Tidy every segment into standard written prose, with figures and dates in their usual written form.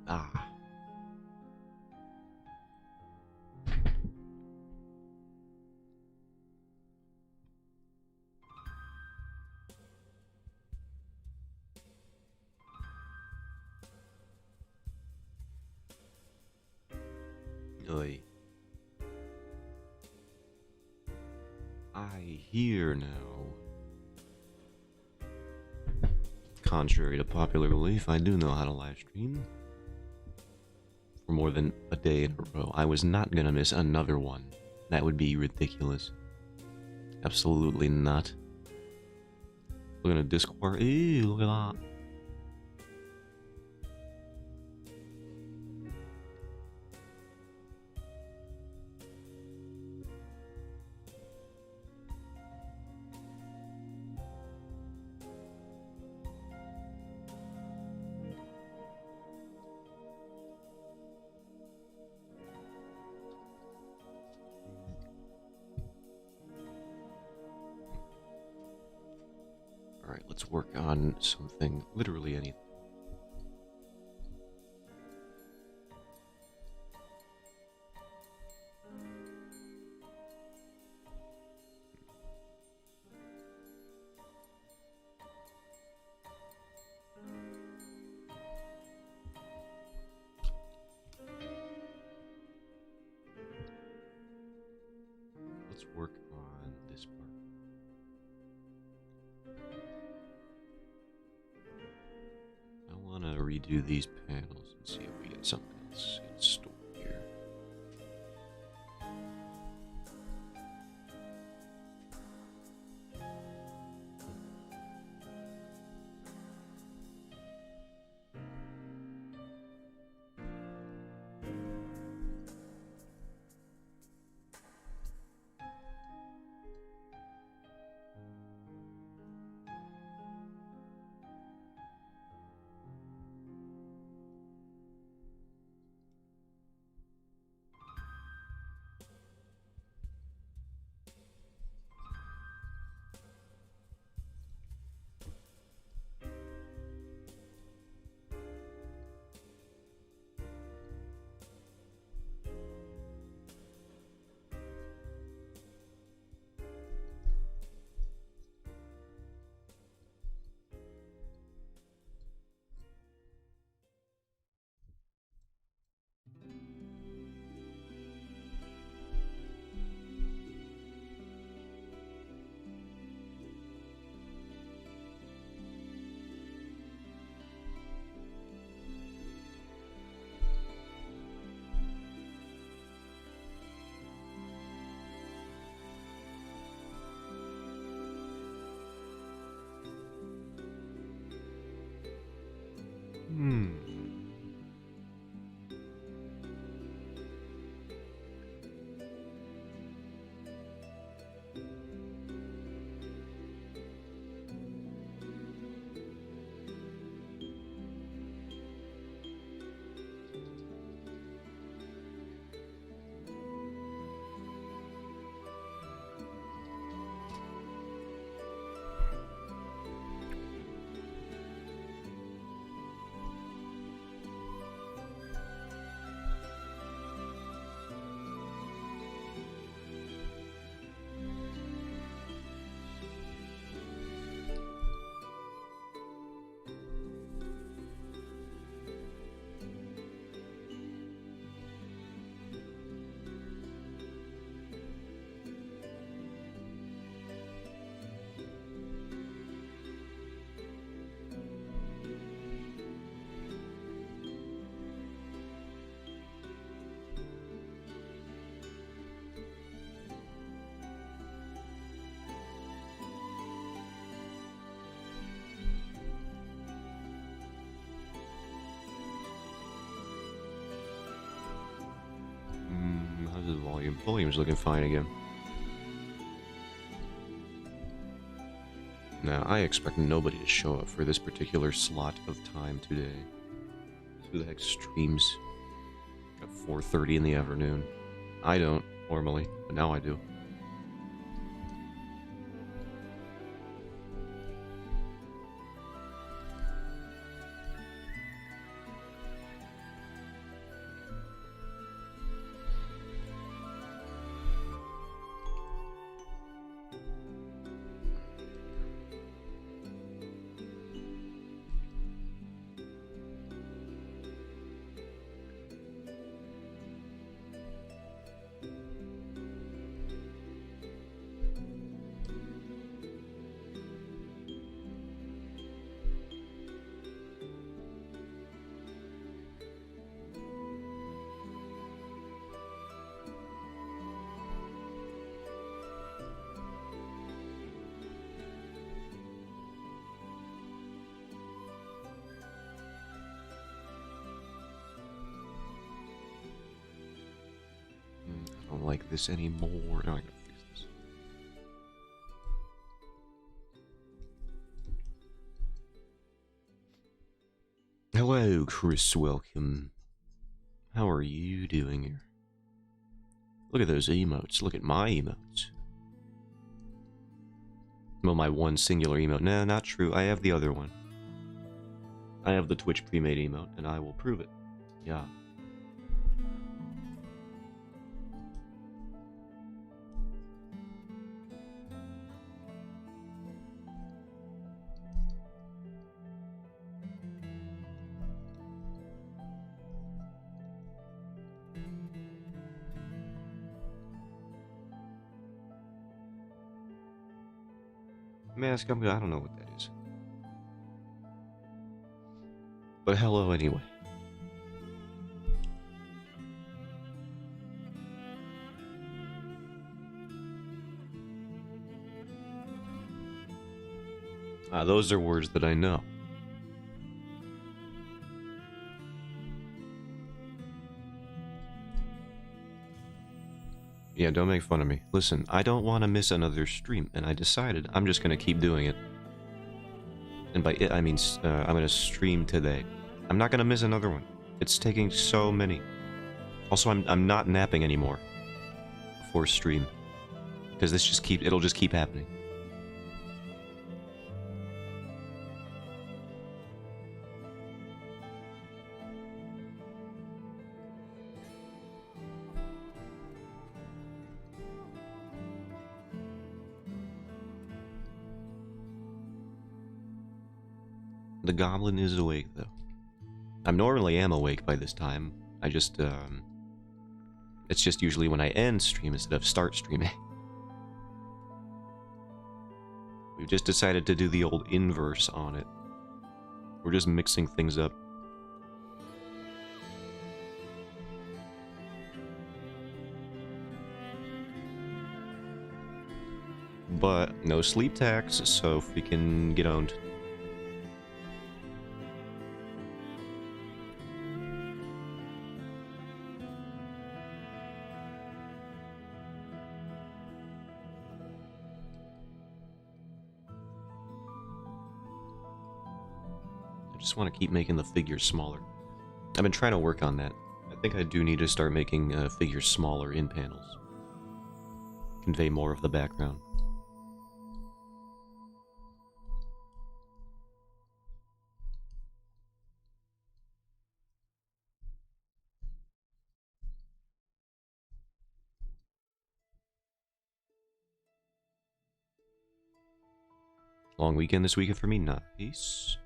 Ah. Oy. I hear now. Contrary to popular belief, I do know how to live stream for more than a day in a row. I was not gonna miss another one. That would be ridiculous. Absolutely not. Look at a Discord. Ew, look at that. Alright, let's work on something, literally anything. Let's work on this part. I want to redo these panels and see if we get something else in store here. Hmm. How's the volume? Volume's looking fine again. Now, I expect nobody to show up for this particular slot of time today. Who the heck streams at 4:30 in the afternoon? I don't, normally, but now I do. don't like this anymore. Now I gotta fix this. Hello, Chris. Welcome. How are you doing here? Look at those emotes. Look at my emotes. Well, my one singular emote. Nah, not true. I have the other one. I have the Twitch pre-made emote, and I will prove it. Yeah. Mask, I don't know what that is. But hello anyway. Those are words that I know. Yeah, don't make fun of me. Listen, I don't want to miss another stream, and I decided I'm just going to keep doing it. And by it, I mean I'm going to stream today. I'm not going to miss another one. It's taking so many. Also, I'm not napping anymore before stream, because it'll just keep happening. The goblin is awake, though. I normally am awake by this time. I just, it's just usually when I end stream instead of start streaming. We've just decided to do the old inverse on it. We're just mixing things up. But no sleep tax, so if we can get owned. I just want to keep making the figures smaller. I've been trying to work on that. I think I do need to start making figures smaller in panels. Convey more of the background. Long weekend this weekend for me? Nice.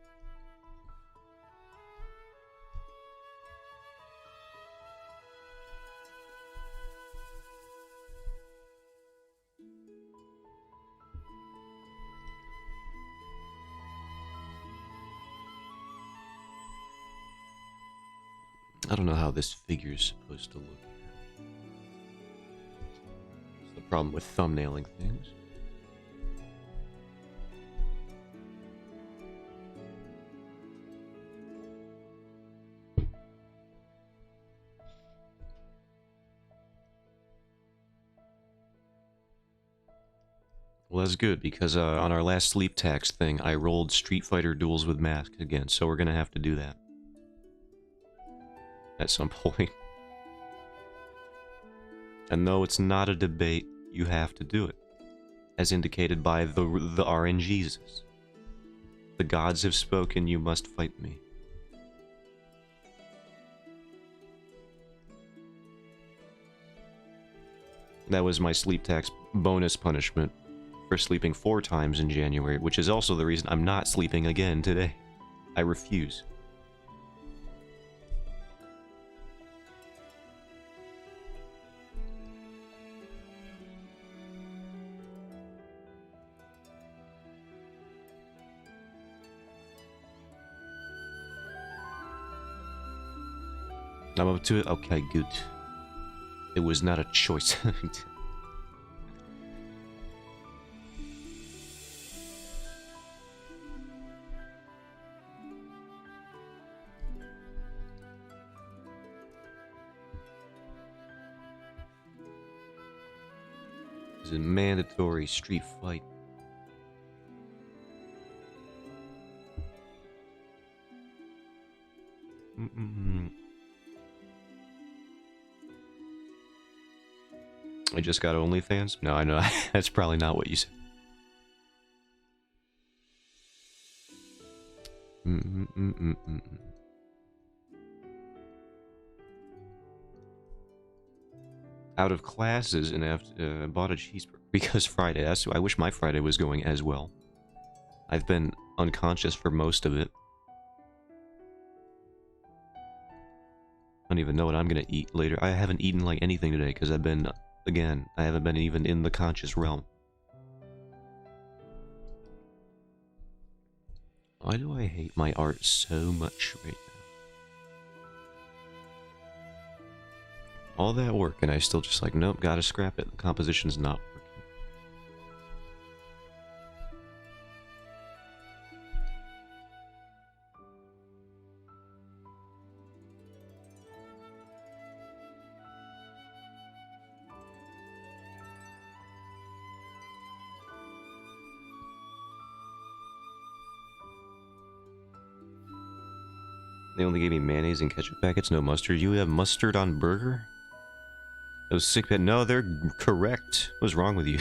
I don't know how this figure's supposed to look here. It's the problem with thumbnailing things. Well, that's good, because on our last sleep tax thing, I rolled Street Fighter Duels with Mask again, so we're gonna have to do that. At some point. And though it's not a debate, you have to do it. As indicated by the RNGs. The gods have spoken, you must fight me. That was my sleep tax bonus punishment for sleeping 4 times in January, which is also the reason I'm not sleeping again today. I refuse. I'm up to it? Okay, good. It was not a choice. This is a mandatory street fight. I just got OnlyFans? No, I know. That's probably not what you said. Out of classes and I've bought a cheeseburger because Friday. I wish my Friday was going as well. I've been unconscious for most of it. I don't even know what I'm gonna eat later. I haven't eaten like anything today because I've been, again, I haven't been even in the conscious realm. Why do I hate my art so much right now? All that work and I still just like, nope, gotta scrap it. The composition's not working. They only gave me mayonnaise and ketchup packets, no mustard. You have mustard on burger? Those sick pet. No, they're correct. What's wrong with you?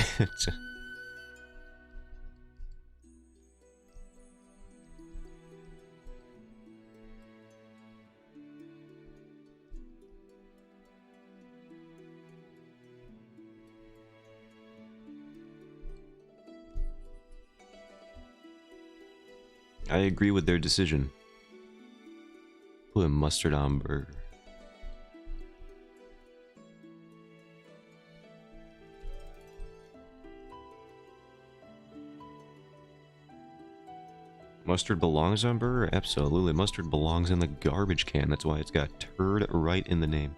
I agree with their decision. Put a mustard on burger. Mustard belongs on burger? Absolutely. Mustard belongs in the garbage can. That's why it's got turd right in the name.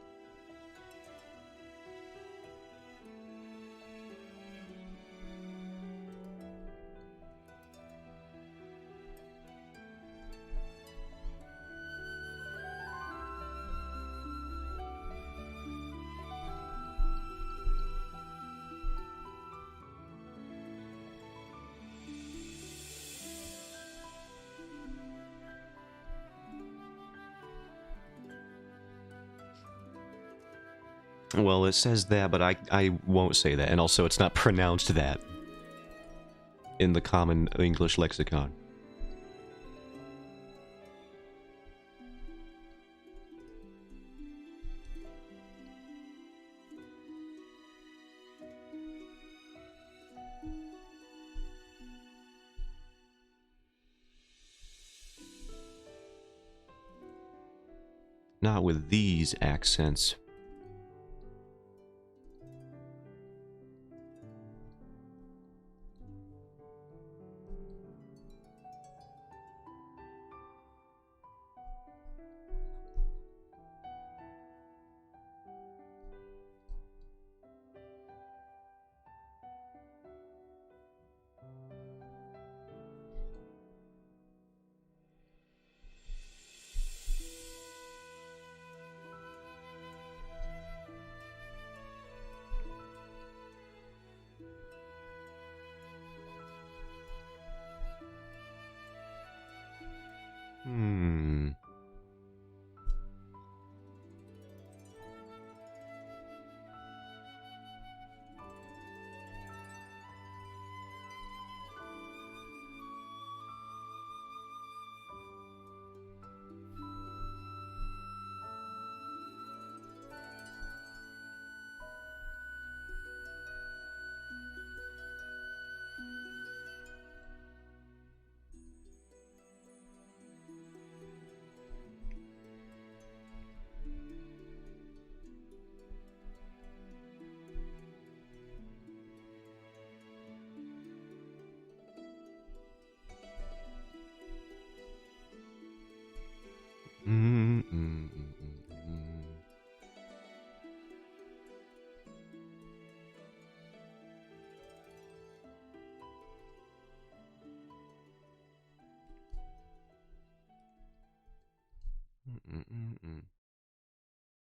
Well, it says that, but I won't say that. And also, it's not pronounced that in the common English lexicon. Not with these accents.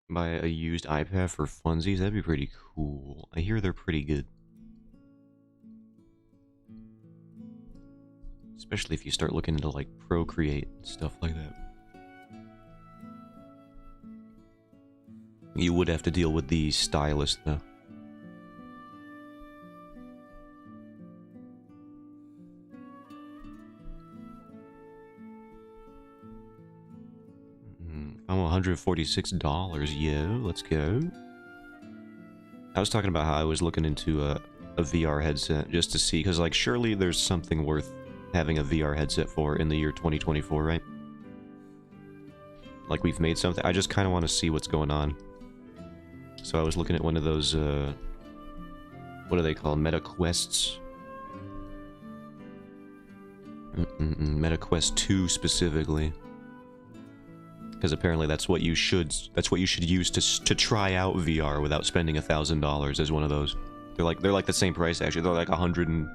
Buy a used iPad for funsies? That'd be pretty cool. I hear they're pretty good. Especially if you start looking into like Procreate and stuff like that. You would have to deal with the stylist though. I'm $146, yo, let's go. I was talking about how I was looking into a VR headset just to see, because like surely there's something worth having a VR headset for in the year 2024, right? Like we've made something. I just kind of want to see what's going on. So I was looking at one of those, what are they called? Meta Quests? Meta Quest 2 specifically. Because apparently that's what you should use to try out VR without spending $1,000 as one of those. They're like the same price actually. They're like $150.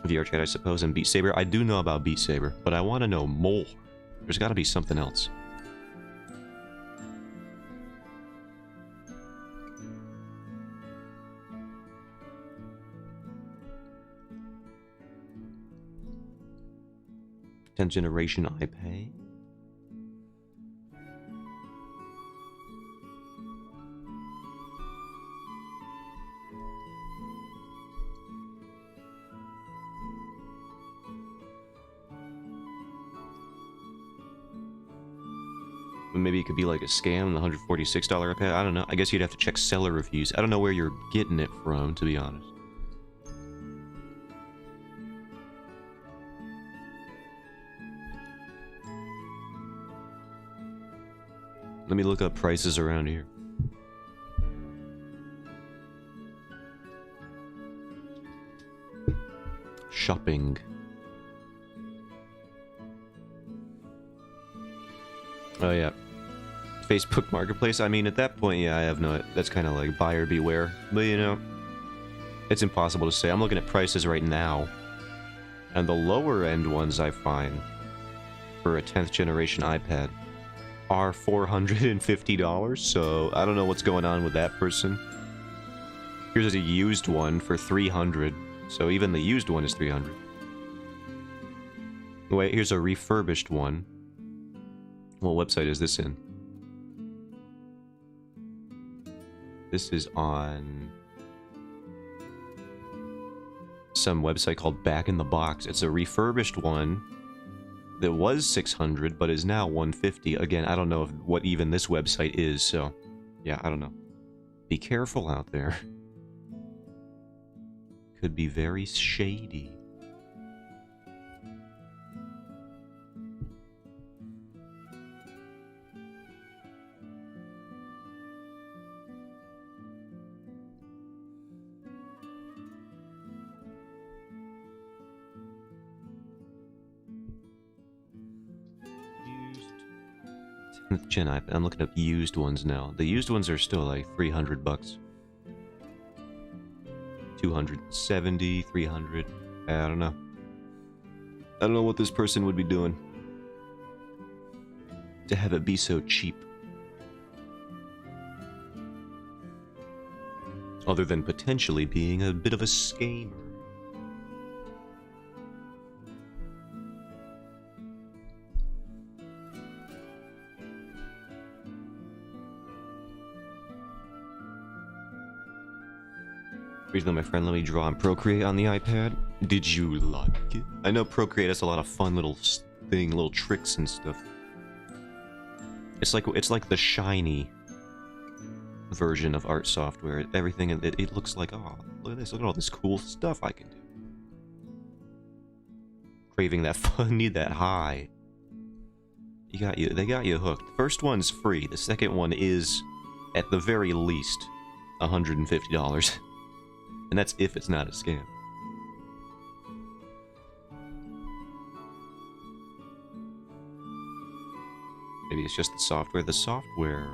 VR chat, I suppose, and Beat Saber. I do know about Beat Saber, but I want to know more. There's got to be something else. Tenth generation iPad. Maybe it could be like a scam, the $146 iPad. I don't know. I guess you'd have to check seller reviews. I don't know where you're getting it from, to be honest. Let me look up prices around here. Shopping. Oh yeah. Facebook Marketplace. I mean, at that point, yeah, I have no... That's kind of like buyer beware. But, you know, it's impossible to say. I'm looking at prices right now. And the lower end ones I find for a 10th generation iPad are $450, so I don't know what's going on with that person. Here's a used one for $300, so even the used one is $300. Wait, here's a refurbished one. What website is this in? This is on some website called Back in the Box. It's a refurbished one that was $600 but is now $150. Again, I don't know what even this website is, so yeah, I don't know. Be careful out there. Could be very shady. Gen iPad. I'm looking up used ones now. The used ones are still like $300. 270, 300. I don't know. I don't know what this person would be doing to have it be so cheap. Other than potentially being a bit of a scammer. Recently, my friend let me draw and Procreate on the iPad. Did you like it? I know Procreate has a lot of fun little tricks and stuff. It's like the shiny version of art software. Everything it looks like, oh, look at this! Look at all this cool stuff I can do. Craving that fun, need that high. They got you hooked. First one's free. The second one is, at the very least, $150. And that's if it's not a scam. Maybe it's just the software. The software...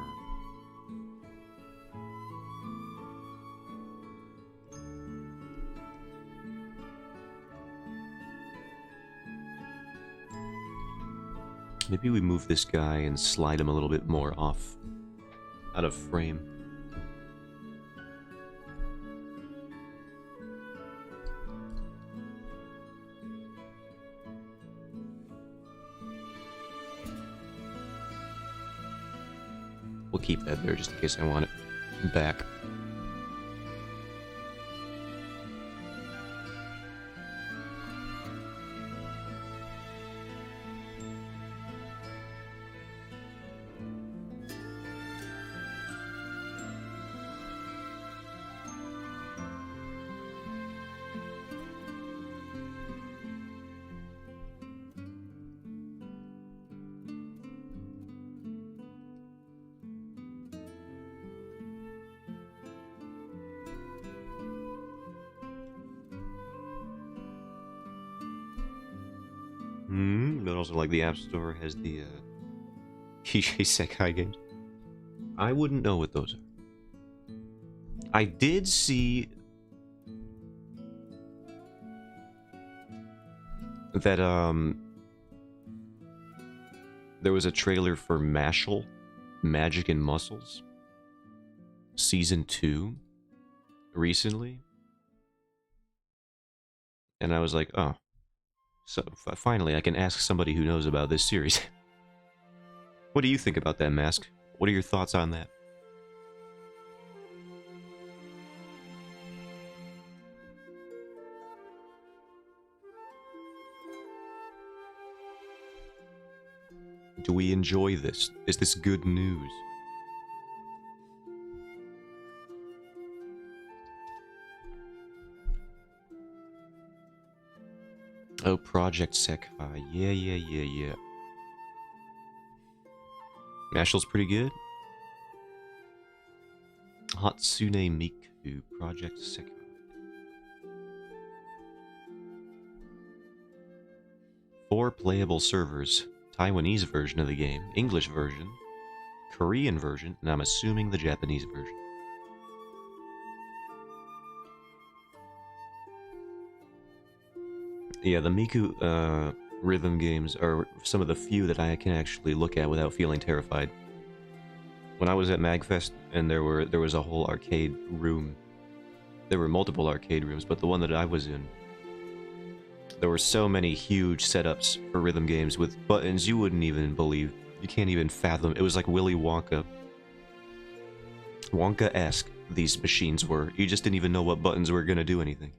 Maybe we move this guy and slide him a little bit more off. Out of frame. We'll keep that there just in case I want it back. But also, like, the App Store has the Isekai games. I wouldn't know what those are. I did see that there was a trailer for Mashle, Magic and Muscles, Season 2 recently. And I was like, oh. So, finally, I can ask somebody who knows about this series. What do you think about that, Mask? What are your thoughts on that? Do we enjoy this? Is this good news? Oh, Project Sekai. Yeah. Mashle's pretty good. Hatsune Miku, Project Sekai. Four playable servers. Taiwanese version of the game, English version, Korean version, and I'm assuming the Japanese version. Yeah, the Miku rhythm games are some of the few that I can actually look at without feeling terrified. When I was at MagFest and there was a whole arcade room, there were multiple arcade rooms, but the one that I was in, there were so many huge setups for rhythm games with buttons you wouldn't even believe. You can't even fathom. It was like Willy Wonka. Wonka-esque, these machines were. You just didn't even know what buttons were gonna do anything.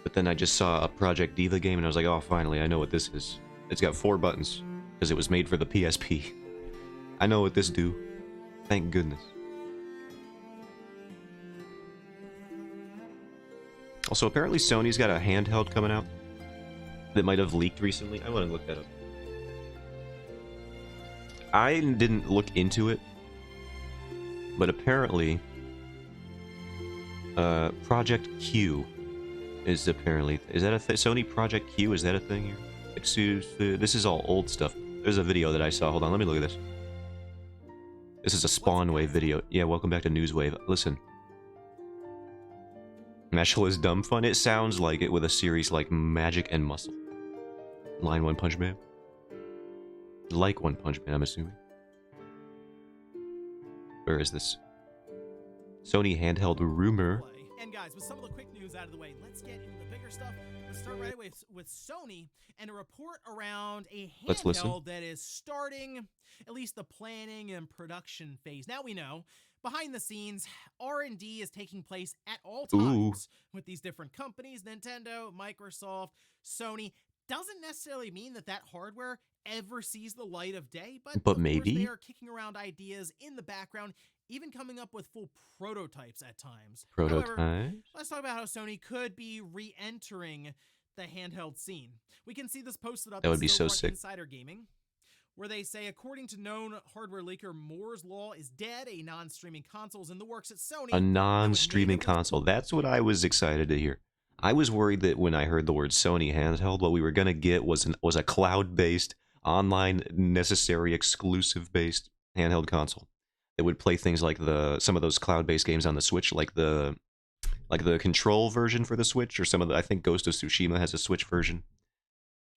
But then I just saw a Project Diva game and I was like, oh, finally, I know what this is. It's got 4 buttons, because it was made for the PSP. I know what this do. Thank goodness. Also, apparently Sony's got a handheld coming out that might have leaked recently. I want to look that up. I didn't look into it, but apparently Project Q is apparently... Is that a Sony Project Q? Is that a thing here? Excuse... This is all old stuff. There's a video that I saw. Hold on, let me look at this. This is a Spawnwave video. Yeah, welcome back to Newswave. Listen. Mashle is dumb fun. It sounds like it with a series like Magic and Muscle. Line One Punch Man. Like One Punch Man, I'm assuming. Where is this? Sony handheld rumor. And guys, with some of the quick news out of the way, let's get into the bigger stuff. Let's start right away with Sony and a report around a handheld that is starting at least the planning and production phase. Now we know behind the scenes, R&D is taking place at all times with these different companies, Nintendo, Microsoft, Sony. Doesn't necessarily mean that that hardware ever sees the light of day, but maybe they are kicking around ideas in the background, even coming up with full prototypes at times. However, let's talk about how Sony could be re-entering the handheld scene. We can see this posted up. That would be so sick. Insider Gaming, where they say, according to known hardware leaker, Moore's Law is dead. A non-streaming console is in the works at Sony. A non-streaming console. That's what I was excited to hear. I was worried that when I heard the word Sony handheld, what we were gonna get was a cloud-based, online, necessary, exclusive-based handheld console that would play things like some of those cloud-based games on the Switch, like the Control version for the Switch, or some of the, I think Ghost of Tsushima has a Switch version,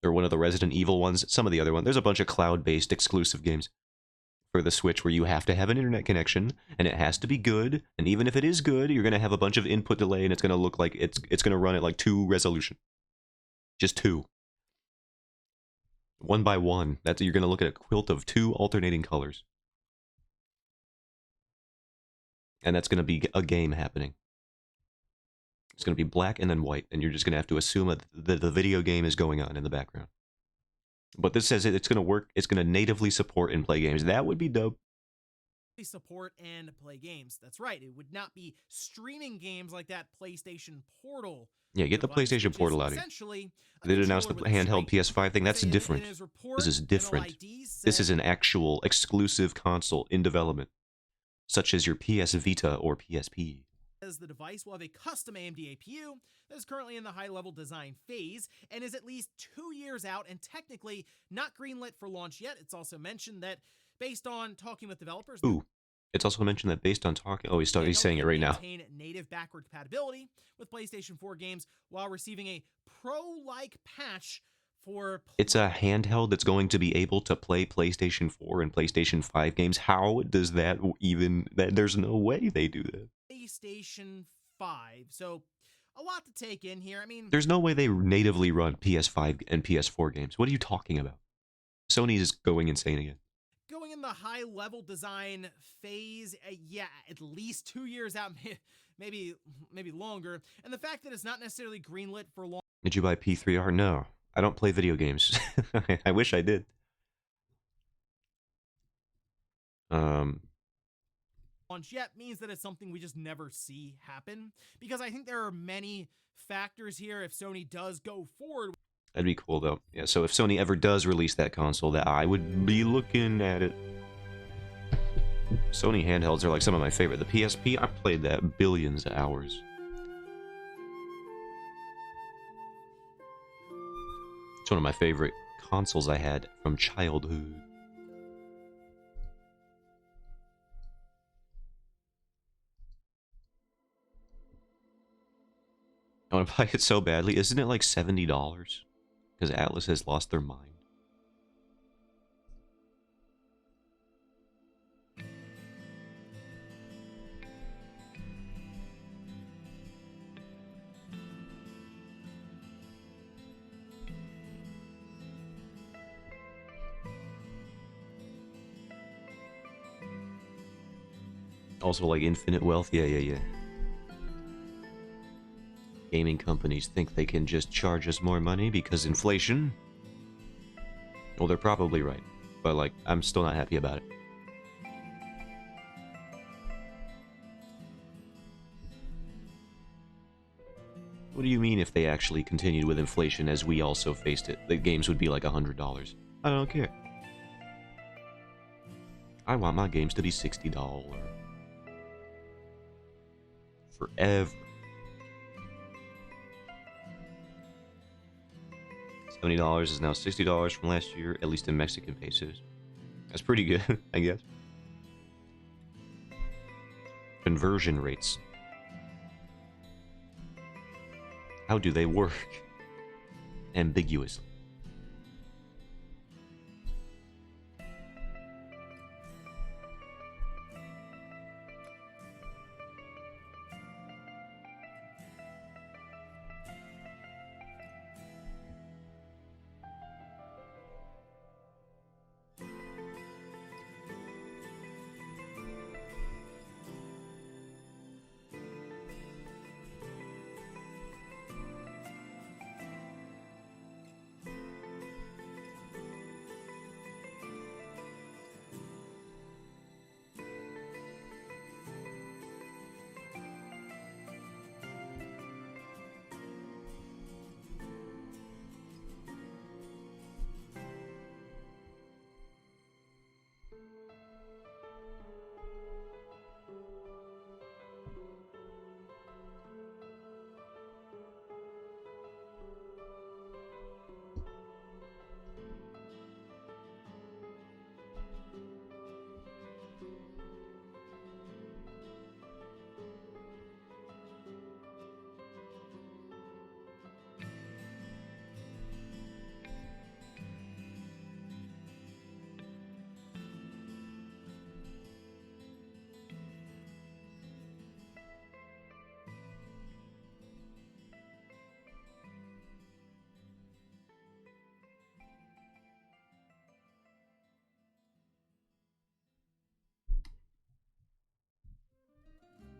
or one of the Resident Evil ones, some of the other ones. There's a bunch of cloud-based exclusive games for the Switch where you have to have an internet connection, and it has to be good, and even if it is good, you're going to have a bunch of input delay, and it's going to look like it's going to run at like 2 resolution. Just two. One by one. That's you're gonna look at a quilt of two alternating colors. And that's gonna be a game happening. It's gonna be black and then white, and you're just gonna have to assume that the video game is going on in the background. But this says it's gonna work, it's gonna natively support and play games. That would be dope. Support and play games. That's right. It would not be streaming games like that PlayStation Portal. Yeah, get the PlayStation Portal out of here. They announced the handheld PS5 thing. That's different. This is different. This is an actual exclusive console in development, such as your PS Vita or PSP. As the device will have a custom AMD APU that is currently in the high-level design phase and is at least 2 years out and technically not greenlit for launch yet. It's also mentioned that based on talking with developers... Ooh. It's also mentioned that based on talking... Oh, he's saying it right now. Native backward compatibility with PlayStation 4 games while receiving a pro-like patch for... It's a handheld that's going to be able to play PlayStation 4 and PlayStation 5 games. How does that even... There's no way they do that. PlayStation 5. So, a lot to take in here. I mean... There's no way they natively run PS5 and PS4 games. What are you talking about? Sony is going insane again. Going in the high-level design phase, yeah, at least 2 years out, maybe longer. And the fact that it's not necessarily greenlit for long... Did you buy P3R? No. I don't play video games. I wish I did. Launch yet means that it's something we just never see happen. Because I think there are many factors here if Sony does go forward. That'd be cool, though. Yeah, so if Sony ever does release that console, that I would be looking at it. Sony handhelds are like some of my favorite. The PSP, I played that billions of hours. It's one of my favorite consoles I had from childhood. I want to buy it so badly. Isn't it like $70? Because Atlas has lost their mind. Also, like infinite wealth? Yeah. Gaming companies think they can just charge us more money because inflation? Well, they're probably right. But, like, I'm still not happy about it. What do you mean if they actually continued with inflation as we also faced it? The games would be like $100. I don't care. I want my games to be $60. Forever. $70 is now $60 from last year, at least in Mexican pesos. That's pretty good, I guess. Conversion rates. How do they work? Ambiguously.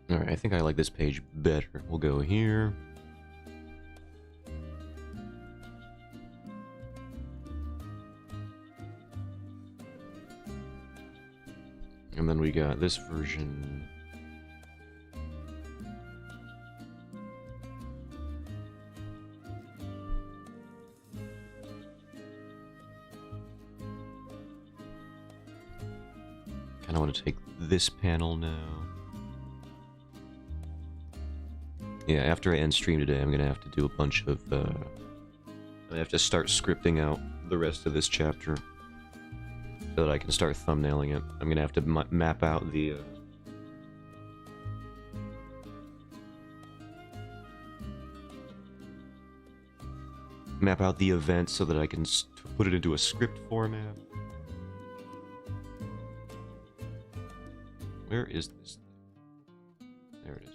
Alright, I think I like this page better. We'll go here. And then we got this version. Kinda want to take this panel now. Yeah, after I end stream today, I'm gonna have to do a bunch of, I have to start scripting out the rest of this chapter so that I can start thumbnailing it. I'm gonna have to map out the, map out the events so that I can put it into a script format. Where is this? There it is.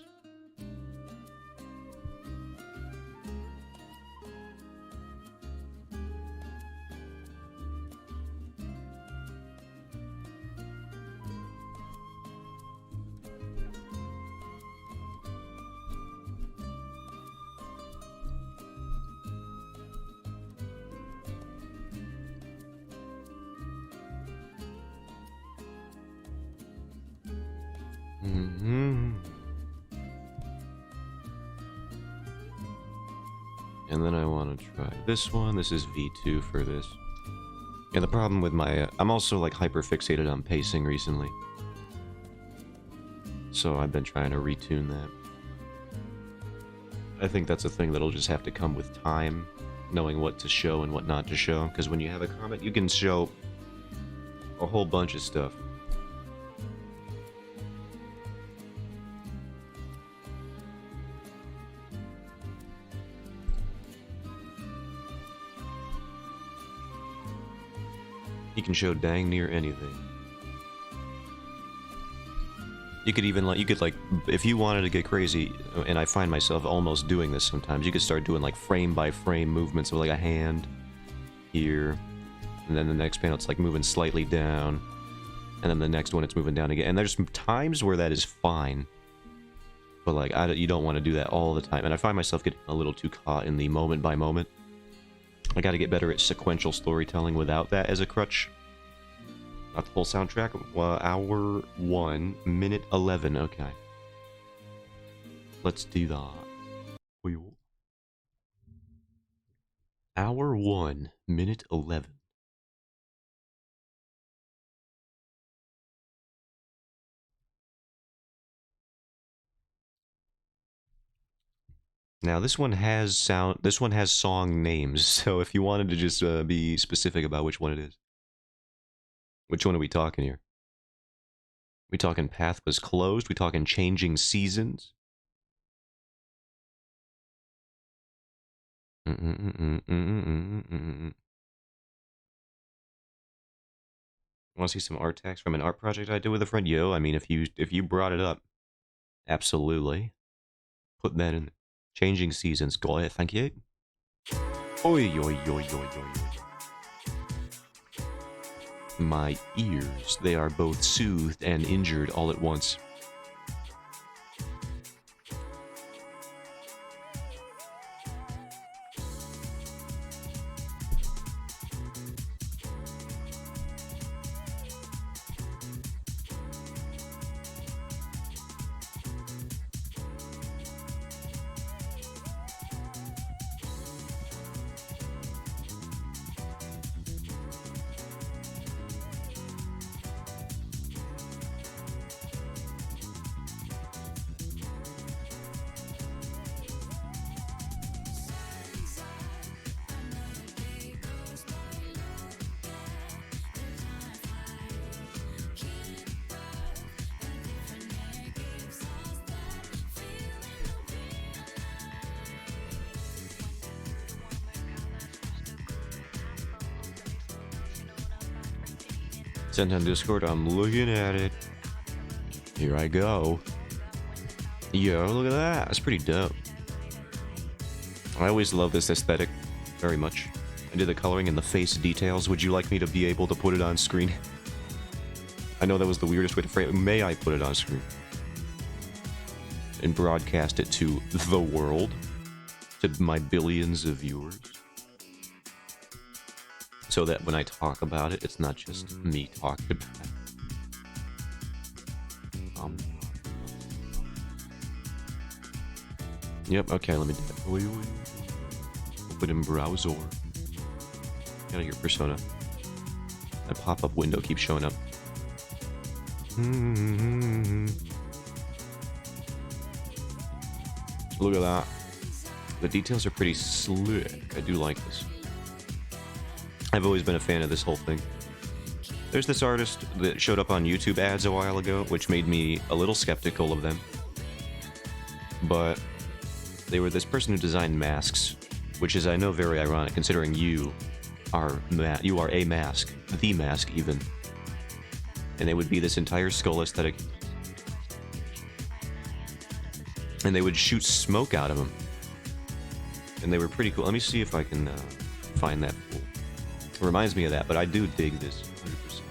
And then I want to try this one. This is V2 for this. And the problem with my... I'm also like hyper fixated on pacing recently. So I've been trying to retune that. I think that's a thing that'll just have to come with time. Knowing what to show and what not to show. Because when you have a comic, you can show a whole bunch of stuff. You can show dang near anything. You could even, like, if you wanted to get crazy, and I find myself almost doing this sometimes, you could start doing, like, frame-by-frame movements of, like, a hand here, and then the next panel it's, like, moving slightly down, and then the next one it's moving down again. And there's times where that is fine, but, like, you don't want to do that all the time. And I find myself getting a little too caught in the moment-by-moment. I gotta get better at sequential storytelling without that as a crutch. Not the whole soundtrack. Hour 1, minute 11. Okay. Let's do that. Hour 1, minute 11. Now this one has song names, so if you wanted to just be specific about which one it is. Which one are we talking here? We talking Path Was Closed? We talking Changing Seasons? Want to see some art text from an art project I did with a friend? Yo, I mean, if you brought it up, absolutely. Put that in. Changing Seasons. Go ahead, thank you. Oi, oi, oi, oi, oi, oi. My ears, they are both soothed and injured all at once. Sent on Discord, I'm looking at it. Here I go. Yo, look at that. That's pretty dope. I always love this aesthetic very much. I did the coloring and the face details. Would you like me to be able to put it on screen? I know that was the weirdest way to frame it. May I put it on screen? and broadcast it to the world, to my billions of viewers, so that when I talk about it, it's not just me talking about it. Yep, okay, let me do that. Open in browser. Gotta your persona. That pop-up window keeps showing up. Look at that. The details are pretty slick. I do like this. I've always been a fan of this whole thing. There's this artist that showed up on YouTube ads a while ago, which made me a little skeptical of them. But they were this person who designed masks, which is, I know, very ironic, considering you are a mask, the mask even. And they would be this entire skull aesthetic. And they would shoot smoke out of them. And they were pretty cool. Let me see if I can find that pool. It reminds me of that, but I do dig this 100%.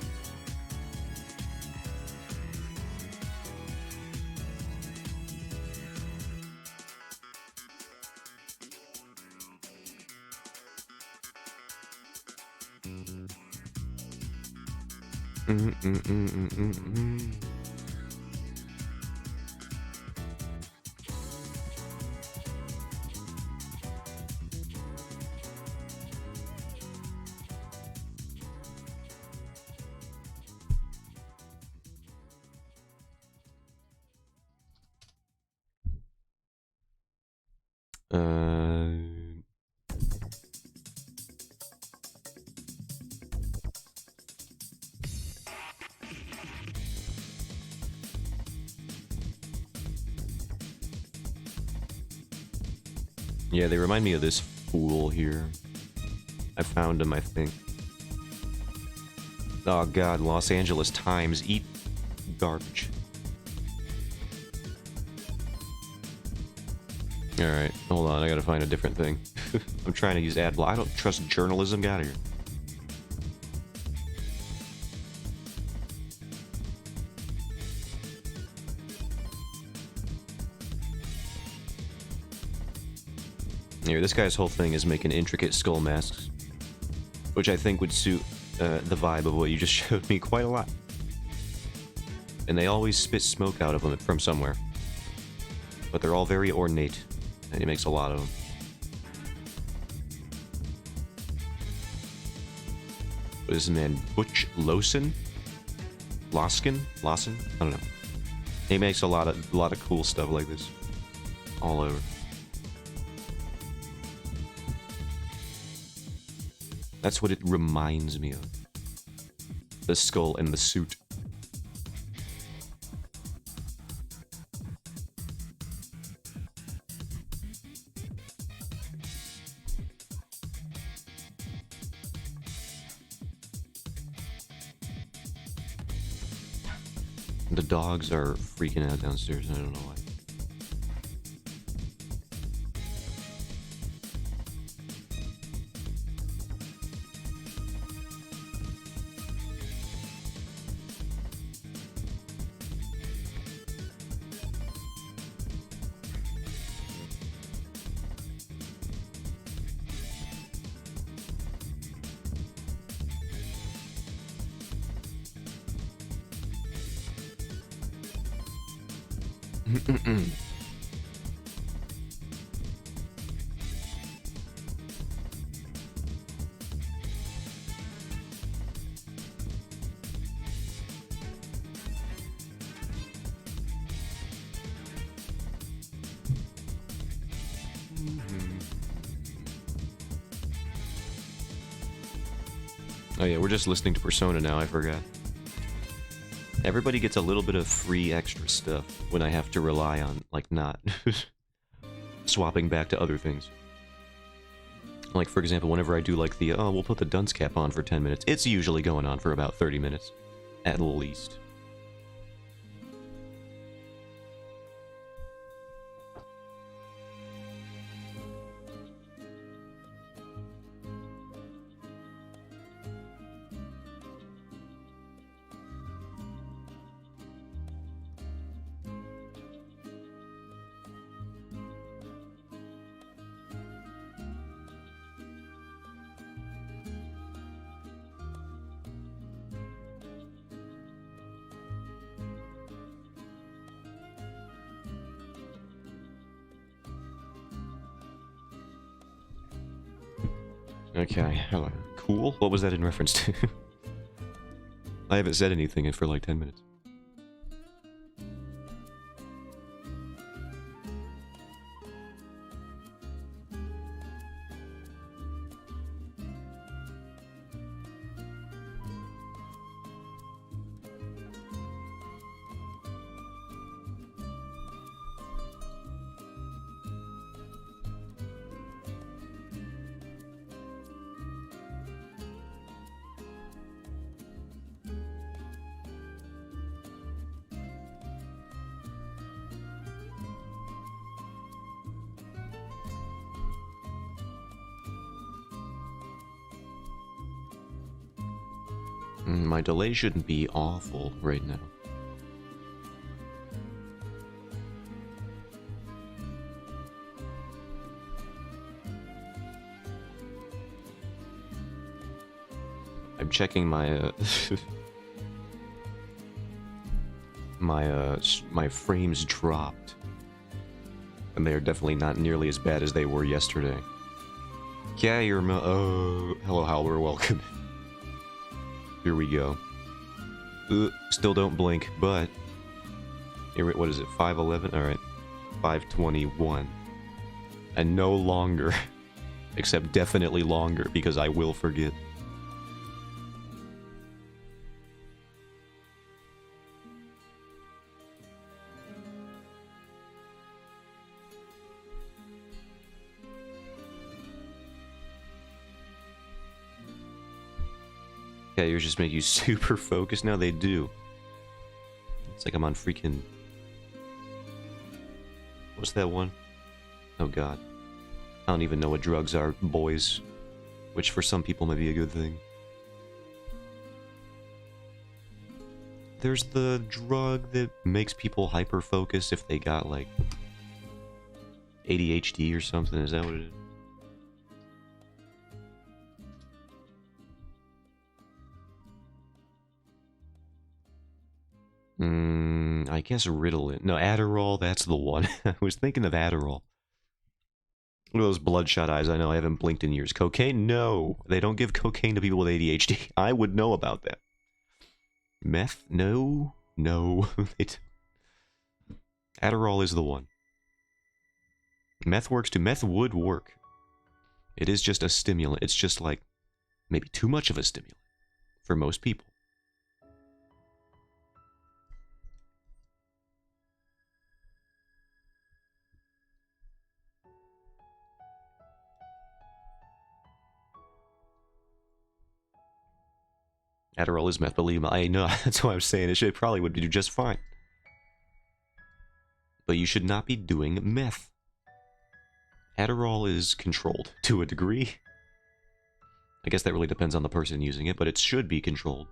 Yeah, they remind me of this fool here. I found him, I think. Oh god, Los Angeles Times, eat garbage. Alright, hold on, I gotta find a different thing. I'm trying to use ad block. I don't trust journalism, get out of here. Here, this guy's whole thing is making intricate skull masks, which I think would suit the vibe of what you just showed me quite a lot. And they always spit smoke out of them from somewhere. But they're all very ornate, and he makes a lot of them. What is his man? Butch Lawson? Lawson? I don't know. He makes a lot of cool stuff like this. All over. That's what it reminds me of. The skull and the suit. The dogs are freaking out downstairs, and I don't know why. Oh yeah, we're just listening to Persona now, I forgot. Everybody gets a little bit of free extra stuff when I have to rely on, like, not swapping back to other things. Like, for example, whenever I do, like, the, oh, we'll put the dunce cap on for 10 minutes, it's usually going on for about 30 minutes. At least. Okay, hello. Cool? What was that in reference to? I haven't said anything for like 10 minutes. My delay shouldn't be awful right now. I'm checking my my frames dropped, and they are definitely not nearly as bad as they were yesterday. Yeah, you're hello, Howler, welcome. Here we go. Still don't blink, but here, what is it? 5:11. All right, 5:21, and no longer, except definitely longer because I will forget. Yeah, yours just make you super focused now. They do. It's like I'm on freaking... What's that one? Oh god. I don't even know what drugs are, boys. Which for some people might be a good thing. There's the drug that makes people hyper-focused if they got, like, ADHD or something. Is that what it is? I guess Ritalin. No, Adderall, that's the one. I was thinking of Adderall. Look at those bloodshot eyes. I know, I haven't blinked in years. Cocaine? No. They don't give cocaine to people with ADHD. I would know about that. Meth? No. No. Adderall is the one. Meth works too. Meth would work. It is just a stimulant. It's just like maybe too much of a stimulant for most people. Adderall is meth, believe me. I know, that's why I was saying it probably would do just fine. But you should not be doing meth. Adderall is controlled to a degree. I guess that really depends on the person using it, but it should be controlled.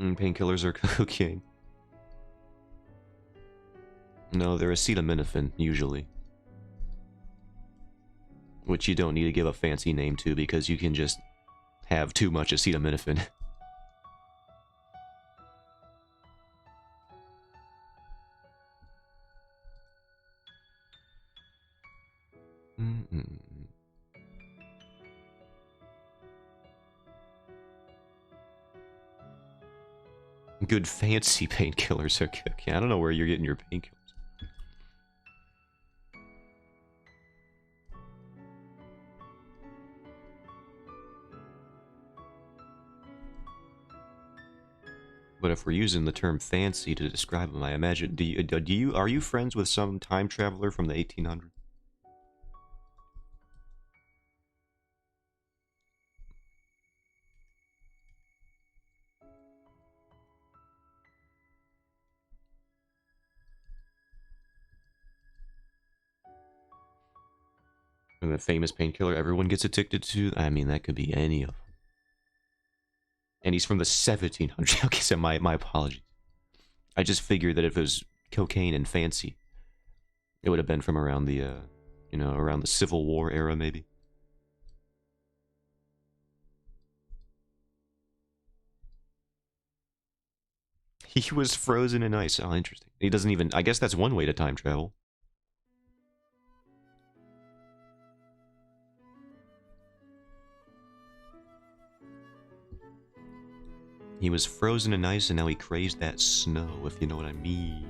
Painkillers are cocaine. No, they're acetaminophen, usually. Which you don't need to give a fancy name to, because you can just have too much acetaminophen. Good fancy painkillers are cocaine. I don't know where you're getting your painkillers. But if we're using the term fancy to describe them, I imagine, are you friends with some time traveler from the 1800s? And the famous painkiller everyone gets addicted to? I mean, that could be any of them. And he's from the 1700s. Okay, so my apologies. I just figured that if it was cocaine and fancy, it would have been from around the, you know, around the Civil War era, maybe. He was frozen in ice. Oh, interesting. He doesn't even... I guess that's one way to time travel. He was frozen in ice and now he craves that snow, if you know what I mean.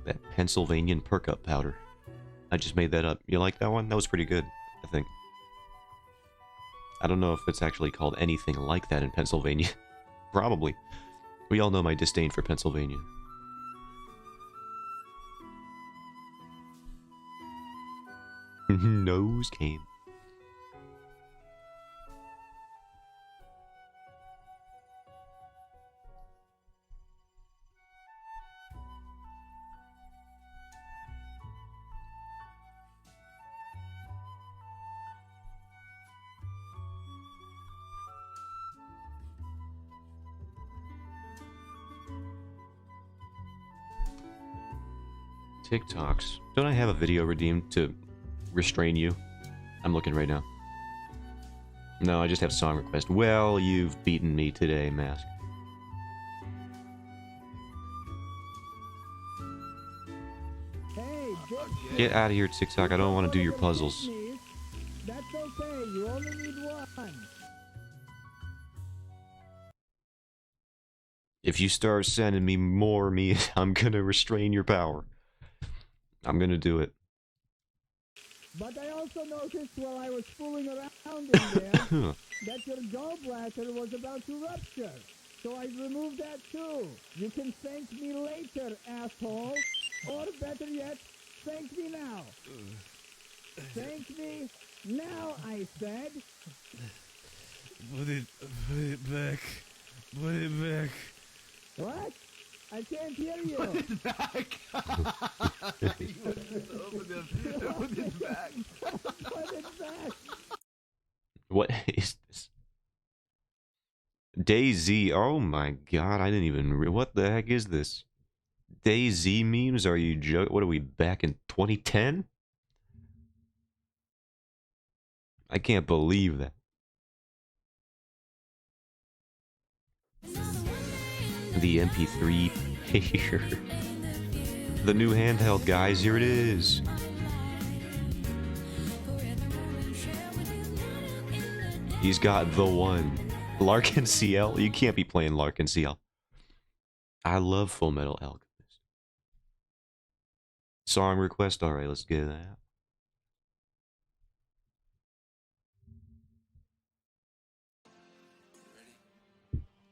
That Pennsylvanian perk-up powder. I just made that up. You like that one? That was pretty good, I think. I don't know if it's actually called anything like that in Pennsylvania. Probably. We all know my disdain for Pennsylvania. Nose came. TikToks. Don't I have a video redeemed to restrain you? I'm looking right now. No, I just have song request. Well, you've beaten me today, Mask. Hey, get out of here, TikTok. I don't want to do your puzzles. That's okay. You only need one. If you start sending me more meat, I'm gonna restrain your power. I'm gonna do it. But I also noticed while I was fooling around in there that your gallbladder was about to rupture. So I removed that too. You can thank me later, asshole. Or better yet, thank me now. Thank me now, I said. Put it back. Put it back. What? I can't hear you. Put it back. You wouldn't open it. Put it back. Put it back. What is this? DayZ. Oh my god, I didn't even... What the heck is this? DayZ memes? Are you joking? What are we, back in 2010? I can't believe that. The MP3 player. The new handheld, guys. Here it is. He's got the one. Larkin CL? You can't be playing Larkin CL. I love Full Metal Alchemist. Song request? Alright, let's get that.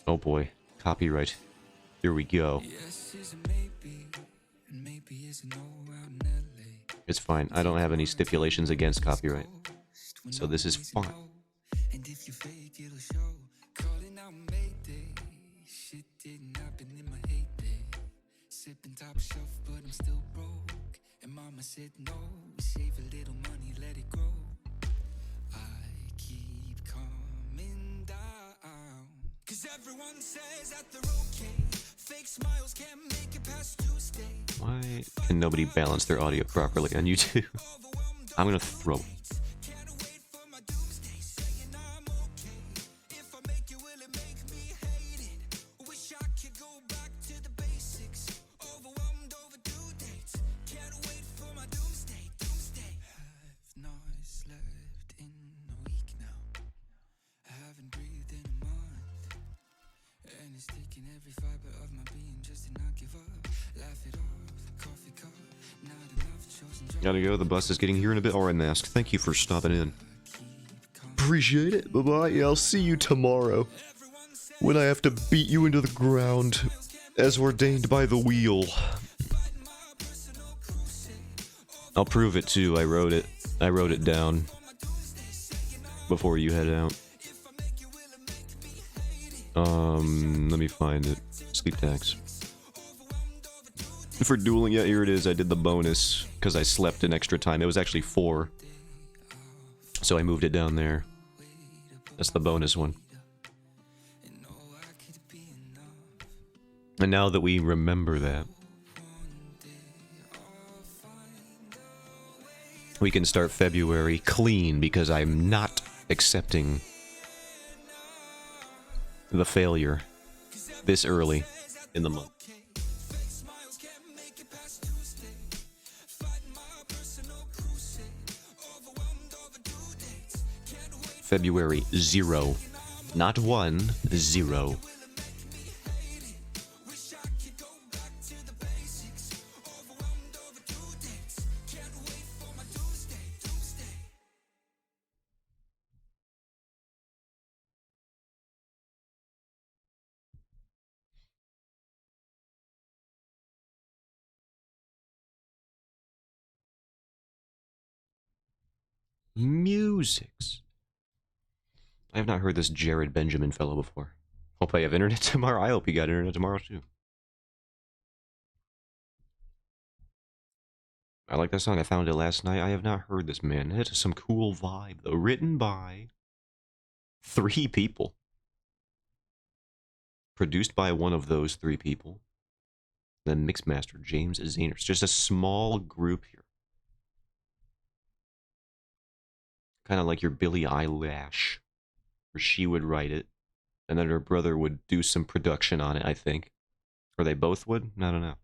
Oh boy. Copyright. Here we go. It's fine. I don't have any stipulations against copyright. So this is fine. Top shelf, but I'm still broke. And mama said no, save a little money, let it grow. I keep coming down. Cause everyone says that they're okay. Fake smiles can't make it past Tuesday. Why can nobody balance their audio properly on YouTube? I'm gonna throw it. Gotta go, the bus is getting here in a bit. Alright, Mask, thank you for stopping in. Appreciate it. Bye-bye. Yeah, I'll see you tomorrow. When I have to beat you into the ground, as ordained by the wheel. I'll prove it too, I wrote it. I wrote it down. Before you head out. Let me find it. Sleep tax. For dueling, yeah, here it is. I did the bonus because I slept an extra time. It was actually 4. So I moved it down there. That's the bonus one. And now that we remember that, we can start February clean, because I'm not accepting the failure this early in the month. February 0. Not 1, 0. Musics. I have not heard this Jared Benjamin fellow before. Hope I have internet tomorrow. I hope you got internet tomorrow too. I like that song. I found it last night. I have not heard this, man. It has some cool vibe, though. Written by 3 people. Produced by one of those 3 people. Then Mixmaster James Zayners. Just a small group here. Kind of like your Billie Eilish, where she would write it, and then her brother would do some production on it, I think. Or they both would? I don't know.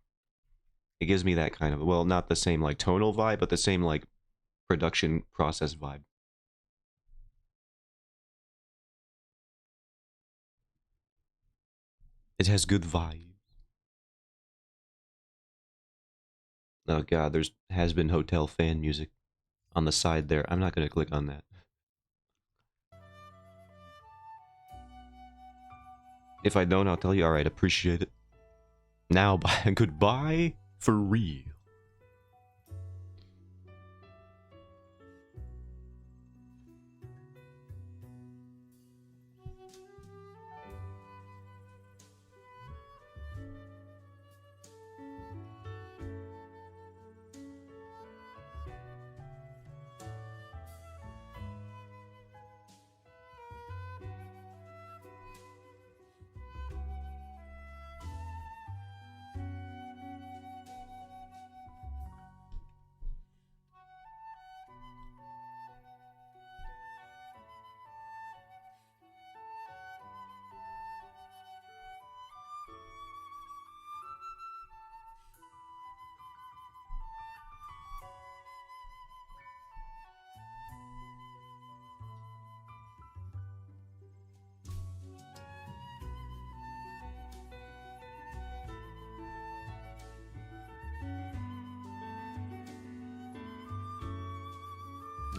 It gives me that kind of, well, not the same like tonal vibe, but the same like production process vibe. It has good vibes. Oh god, there's Has Been Hotel fan music on the side there. I'm not going to click on that. If I don't, I'll tell you. Alright, appreciate it. Now, bye. Goodbye for real.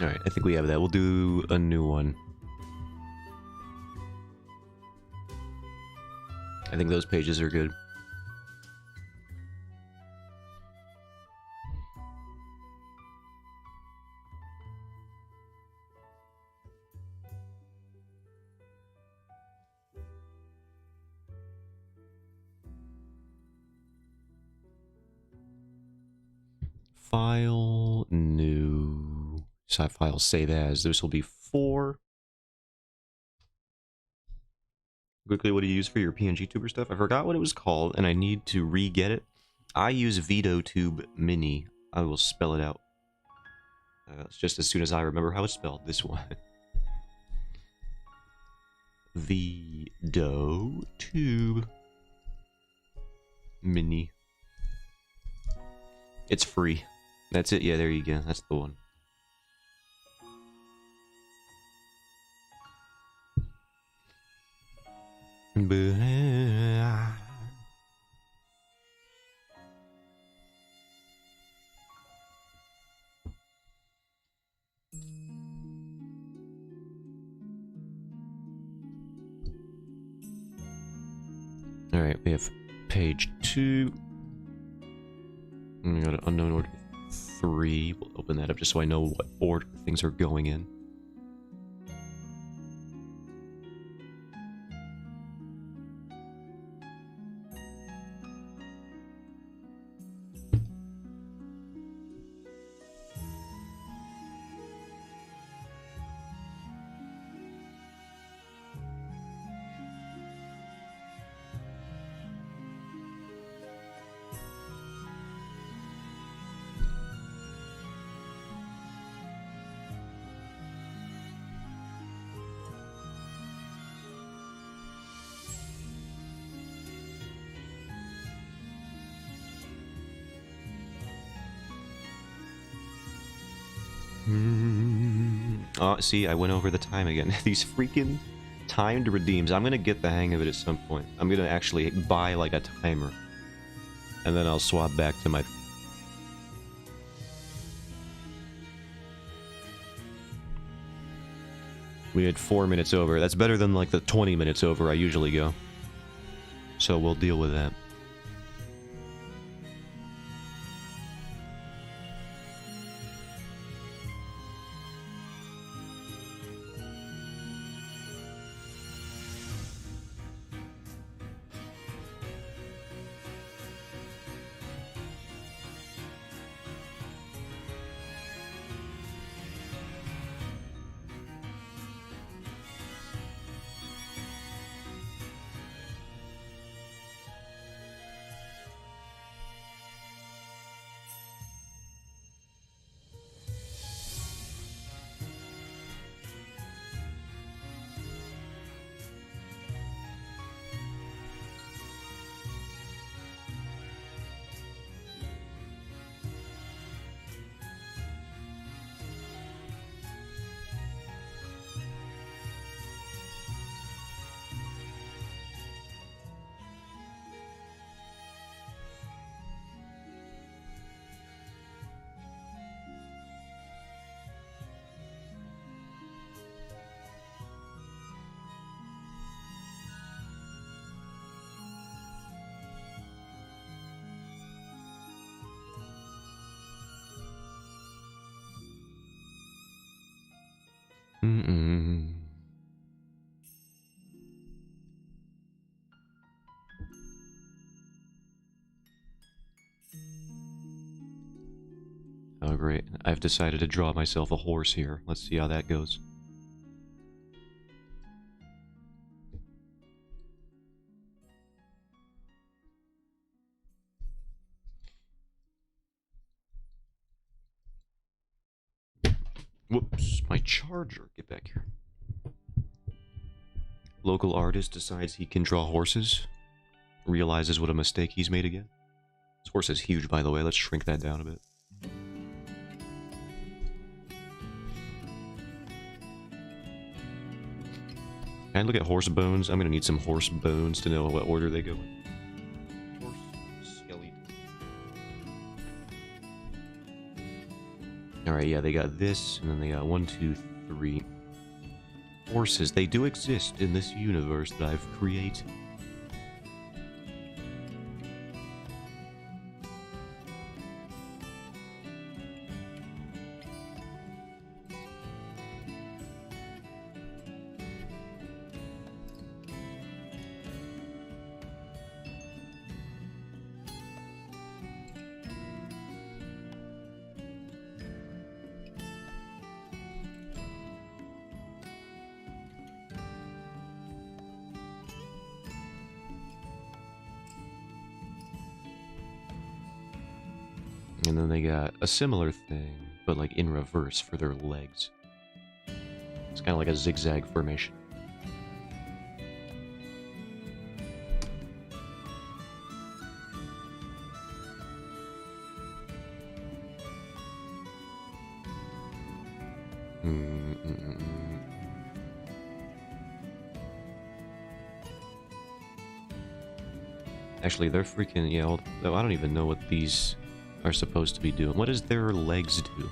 Alright, I think we have that. We'll do a new one. I think those pages are good. File, new, file, save as. This will be 4. Quickly, what do you use for your PNG tuber stuff? I forgot what it was called, and I need to re-get it. I use VidoTube Mini. I will spell it out. It's just as soon as I remember how it's spelled. This one. VidoTube Mini. It's free. That's it. Yeah, there you go. That's the one. Alright, we have page 2. And we got an unknown order 3. We'll open that up just so I know what order things are going in. Oh, see, I went over the time again. These freaking timed redeems. I'm gonna get the hang of it at some point. I'm gonna actually buy like a timer. And then I'll swap back to my... We had 4 minutes over. That's better than like the 20 minutes over I usually go. So we'll deal with that. Oh great, I've decided to draw myself a horse here. Let's see how that goes. Whoops, my charger. Get back here. Local artist decides he can draw horses. Realizes what a mistake he's made again. This horse is huge, by the way. Let's shrink that down a bit. Can I look at horse bones? I'm gonna need some horse bones to know what order they go in. Horse skeleton. Alright, yeah, they got this, and then they got 1, 2, 3 horses. They do exist in this universe that I've created. And then they got a similar thing, but like in reverse for their legs. It's kind of like a zigzag formation. Actually, they're freaking, yeah, well, I don't even know what these are supposed to be doing. What does their legs do?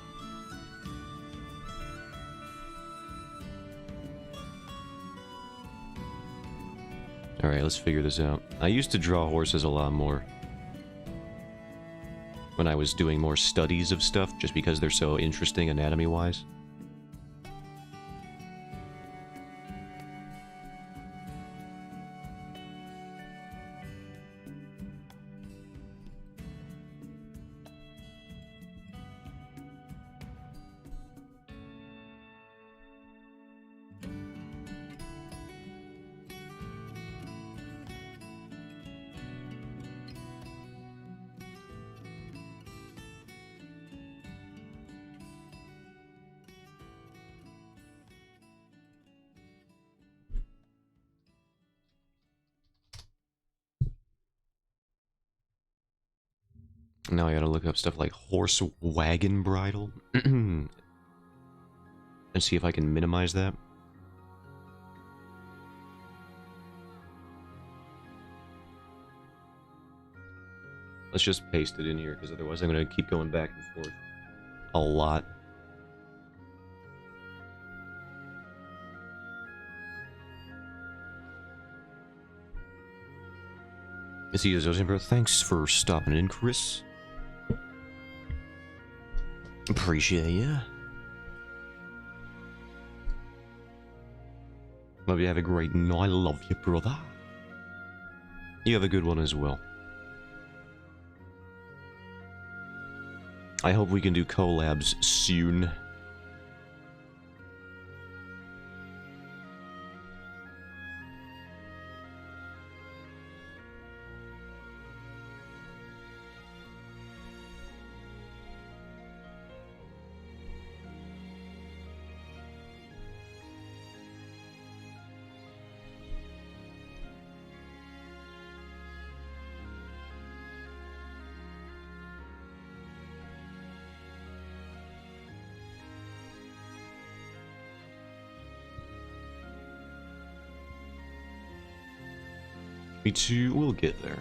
Alright, let's figure this out. I used to draw horses a lot more when I was doing more studies of stuff, just because they're so interesting anatomy-wise. Now I gotta look up stuff like horse wagon bridle. and see if I can minimize that. Let's just paste it in here, because otherwise I'm going to keep going back and forth a lot. See you, Zosimber. Thanks for stopping in, Chris. Appreciate ya. Love you. Have a great night. I love you, brother. You have a good one as well. I hope we can do collabs soon. Me too, we'll get there.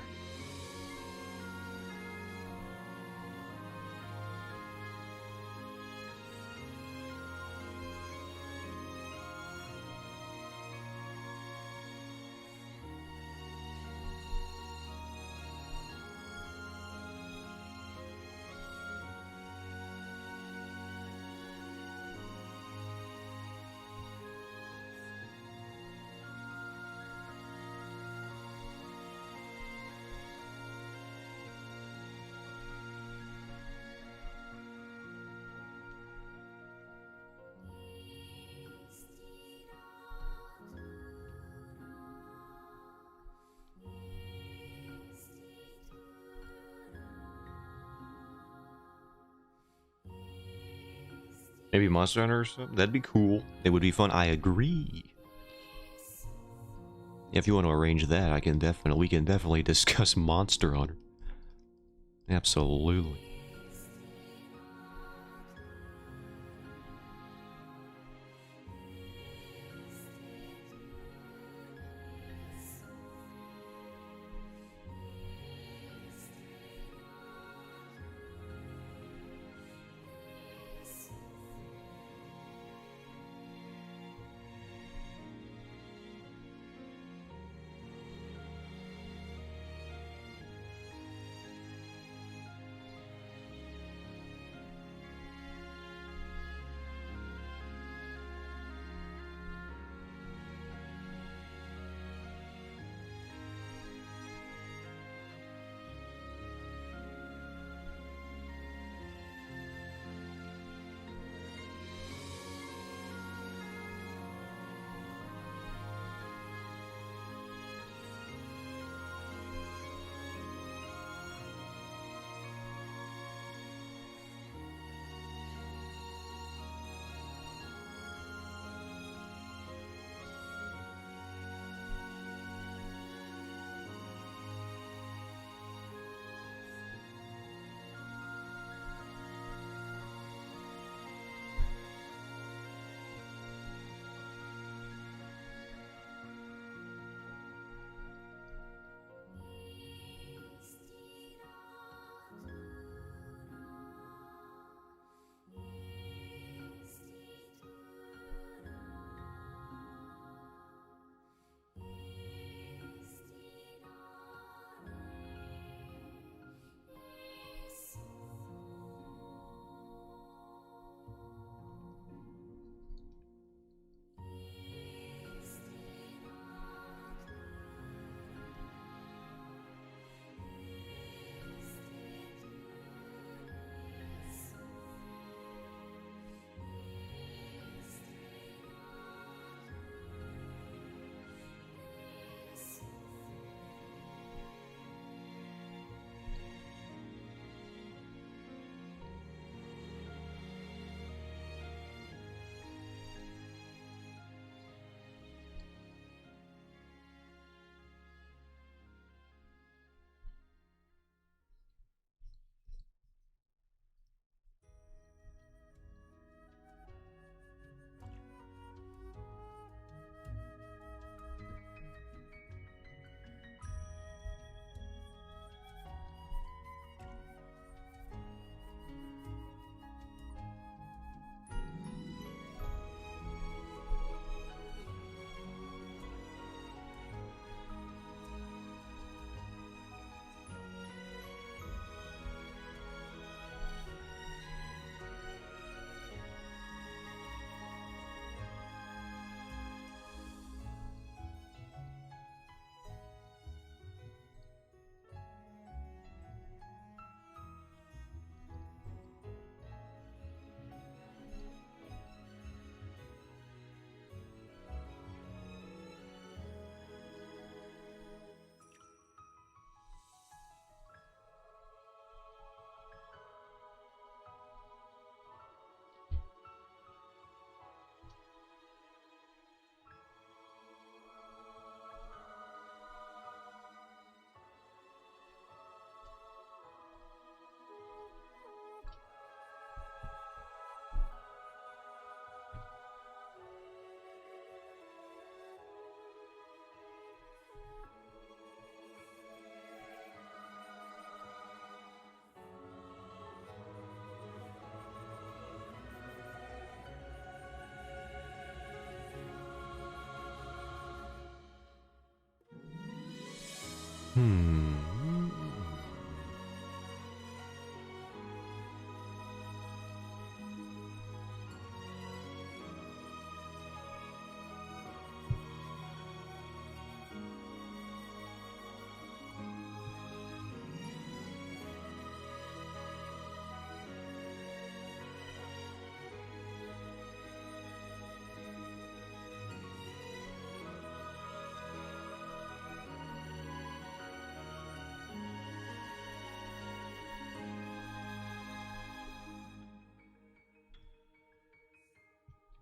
Maybe Monster Hunter or something? That'd be cool. It would be fun. I agree. If you want to arrange that, we can definitely discuss Monster Hunter. Absolutely.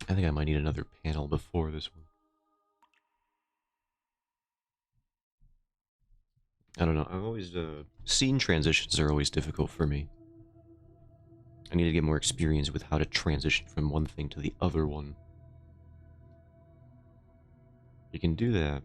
I think I might need another panel before this one. I don't know. I've always scene transitions are always difficult for me. I need to get more experience with how to transition from one thing to the other one. You can do that.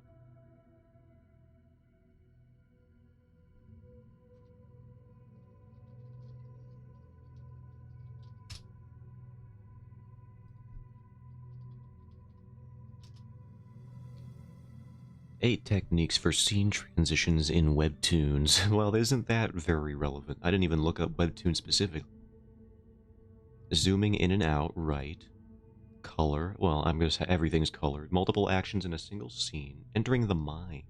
Eight techniques for scene transitions in Webtoons. Well, isn't that very relevant? I didn't even look up Webtoons specifically. Zooming in and out, right. Color. Well, I'm going to say everything's colored. Multiple actions in a single scene. Entering the mind.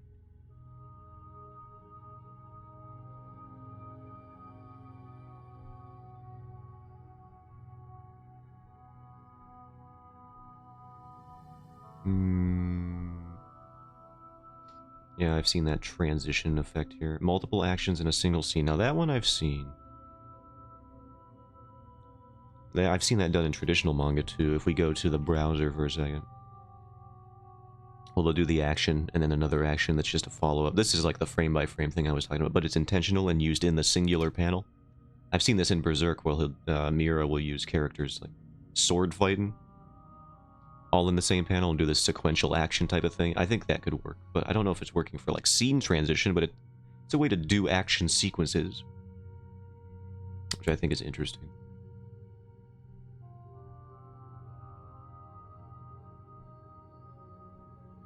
Yeah, I've seen that transition effect here. Multiple actions in a single scene. Now, that one I've seen. I've seen that done in traditional manga, too. If we go to the browser for a second. Well, they'll do the action, and then another action that's just a follow-up. This is like the frame-by-frame thing I was talking about, but it's intentional and used in the singular panel. I've seen this in Berserk, where Mira will use characters like sword fighting, all in the same panel, and do this sequential action type of thing. I think that could work, but I don't know if it's working for like scene transition, but it's a way to do action sequences, which I think is interesting.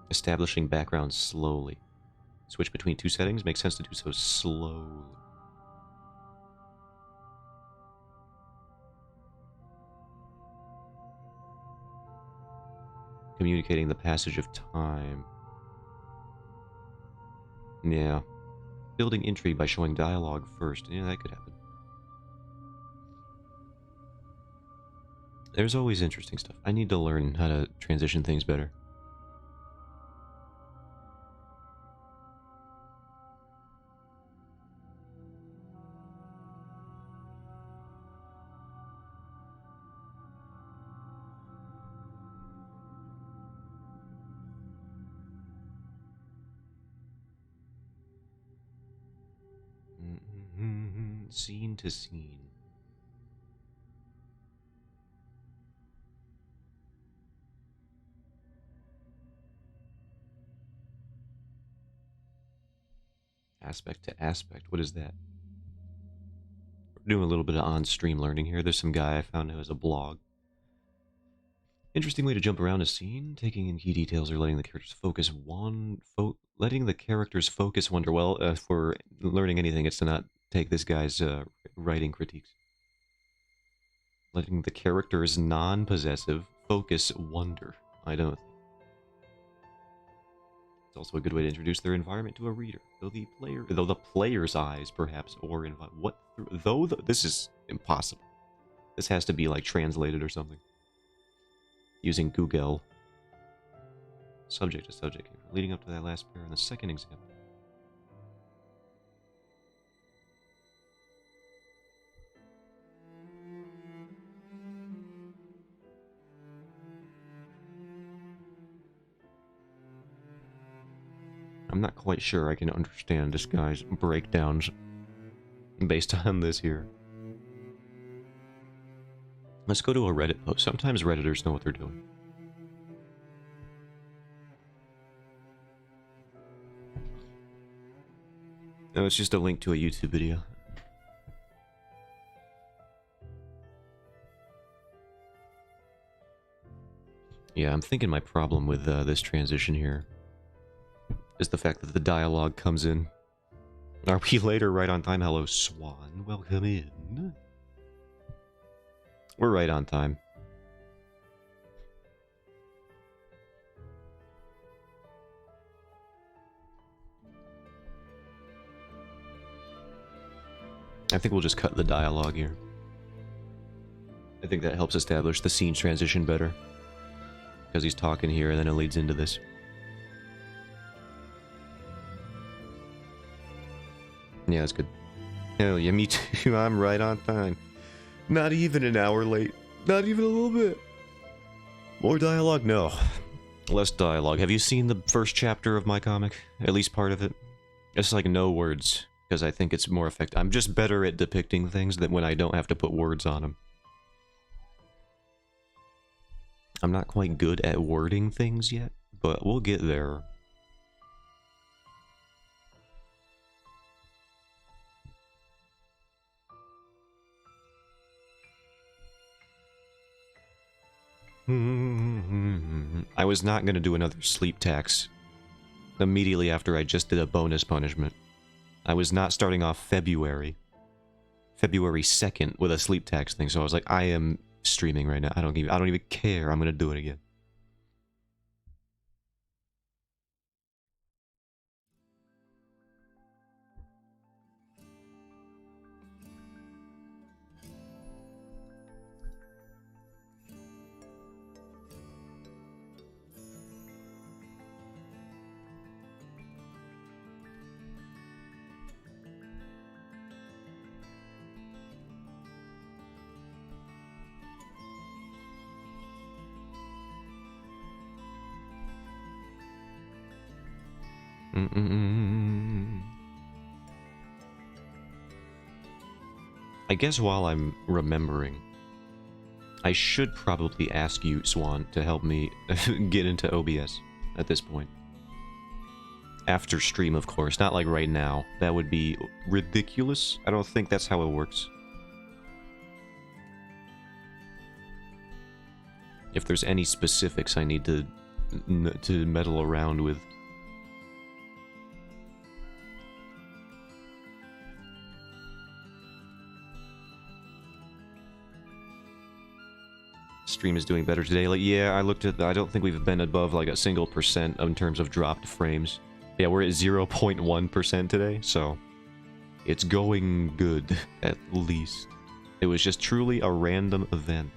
Establishing background slowly. Switch between two settings. Makes sense to do so slowly. Communicating the passage of time. Yeah. Building intrigue by showing dialogue first. Yeah, that could happen. There's always interesting stuff. I need to learn how to transition things better. Scene to scene. Aspect to aspect. What is that? We're doing a little bit of on-stream learning here. There's some guy I found who has a blog. Interesting way to jump around a scene, taking in key details or letting the characters focus letting the characters focus wonder. Well, if we're learning anything, it's to not take this guy's writing critiques. Letting the characters non-possessive focus wonder. I don't. It's also a good way to introduce their environment to a reader, though the player's eyes, perhaps, or this is impossible. This has to be like translated or something. Using Google. Subject to subject here, leading up to that last pair in the second example. I'm not quite sure I can understand this guy's breakdowns based on this here. Let's go to a Reddit post. Sometimes Redditors know what they're doing. No, it's just a link to a YouTube video. Yeah, I'm thinking my problem with this transition here is the fact that the dialogue comes in Are we later right on time? Hello, Swan. Welcome in. We're right on time. I think we'll just cut the dialogue here. I think that helps establish the scene transition better. Because he's talking here and then it leads into this. Yeah, that's good. Hell yeah, me too. I'm right on time. Not even an hour late. Not even a little bit. More dialogue? No. Less dialogue. Have you seen the first chapter of my comic? At least part of it? It's like no words. Because I think it's more effective. I'm just better at depicting things than when I don't have to put words on them. I'm not quite good at wording things yet, but we'll get there. I was not going to do another sleep tax immediately after I just did a bonus punishment. I was not starting off February 2nd with a sleep tax thing, so I was like, I am streaming right now. I don't even care. I'm going to do it again. I guess while I'm remembering, I should probably ask you, Swan, to help me get into OBS at this point. After stream, of course, not like right now. That would be ridiculous. I don't think that's how it works. If there's any specifics I need to meddle around with. Stream is doing better today. Like, yeah, I looked at I don't think we've been above like a single % in terms of dropped frames. Yeah, we're at 0.1% today, so it's going good, at least. It was just truly a random event.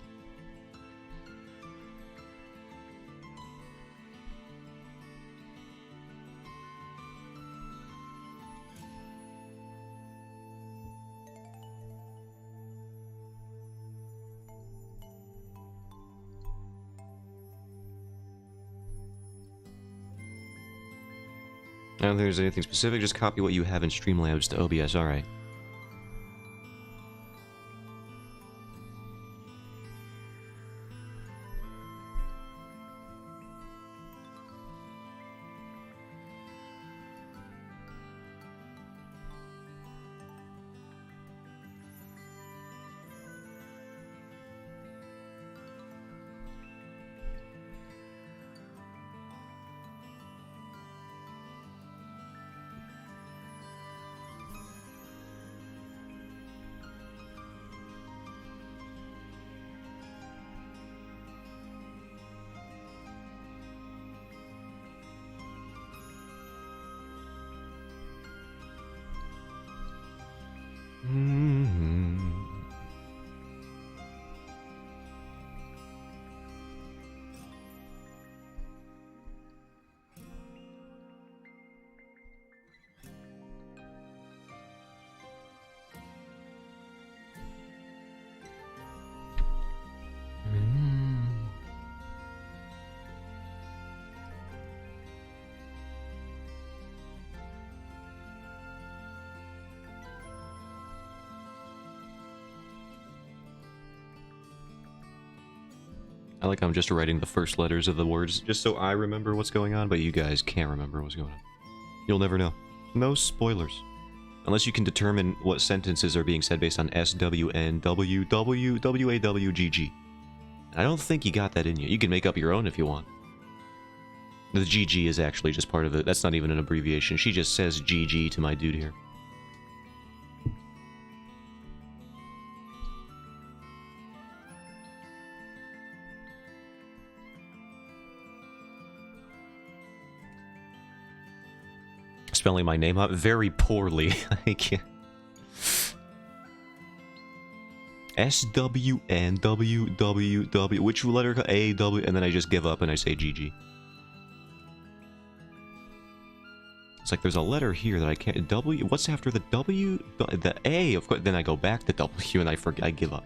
I don't think there's anything specific, just copy what you have in Streamlabs to OBS, alright. I like I'm just writing the first letters of the words just so I remember what's going on, but you guys can't remember what's going on. You'll never know. No spoilers. Unless you can determine what sentences are being said based on S, W, N, W, W, W, A, W, G, G. I don't think you got that in you. You can make up your own if you want. The GG is actually just part of it. That's not even an abbreviation. She just says GG to my dude here. spelling my name out very poorly. I can't. SWNWWW. Which letter? AW, and then I just give up and I say GG. It's like there's a letter here that I can't. W. What's after the W? The A. Of course. Then I go back to W and I forget. I give up.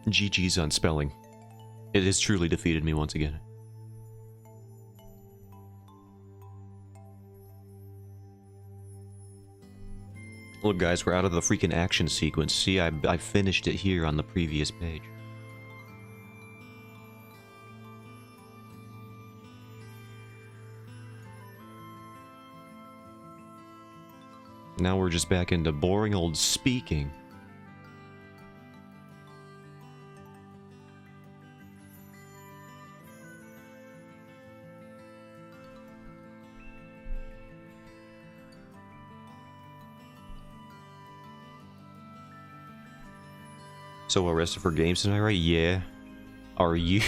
GG's on spelling. It has truly defeated me once again. Look, guys, we're out of the freaking action sequence. See, I finished it here on the previous page. Now we're just back into boring old speaking. So arrested for games tonight, right? Yeah. Are you?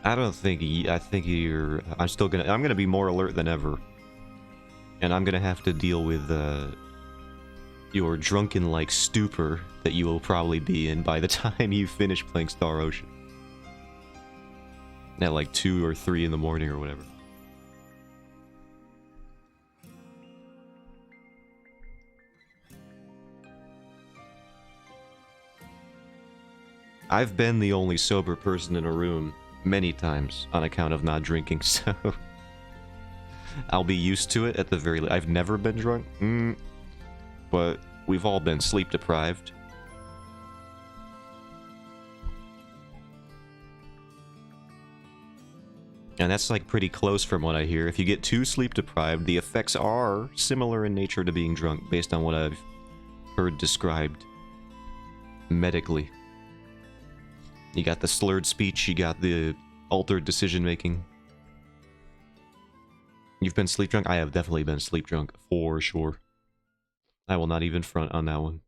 I don't think. I think you're. I'm gonna be more alert than ever, and I'm gonna have to deal with your drunken-like stupor that you will probably be in by the time you finish playing Star Ocean. At like 2 or 3 in the morning or whatever. I've been the only sober person in a room many times on account of not drinking, so I'll be used to it at the very least. I've never been drunk, but we've all been sleep deprived. And that's like pretty close from what I hear. If you get too sleep deprived, the effects are similar in nature to being drunk, based on what I've heard described medically. You got the slurred speech, you got the altered decision-making. You've been sleep drunk? I have definitely been sleep drunk, for sure. I will not even front on that one.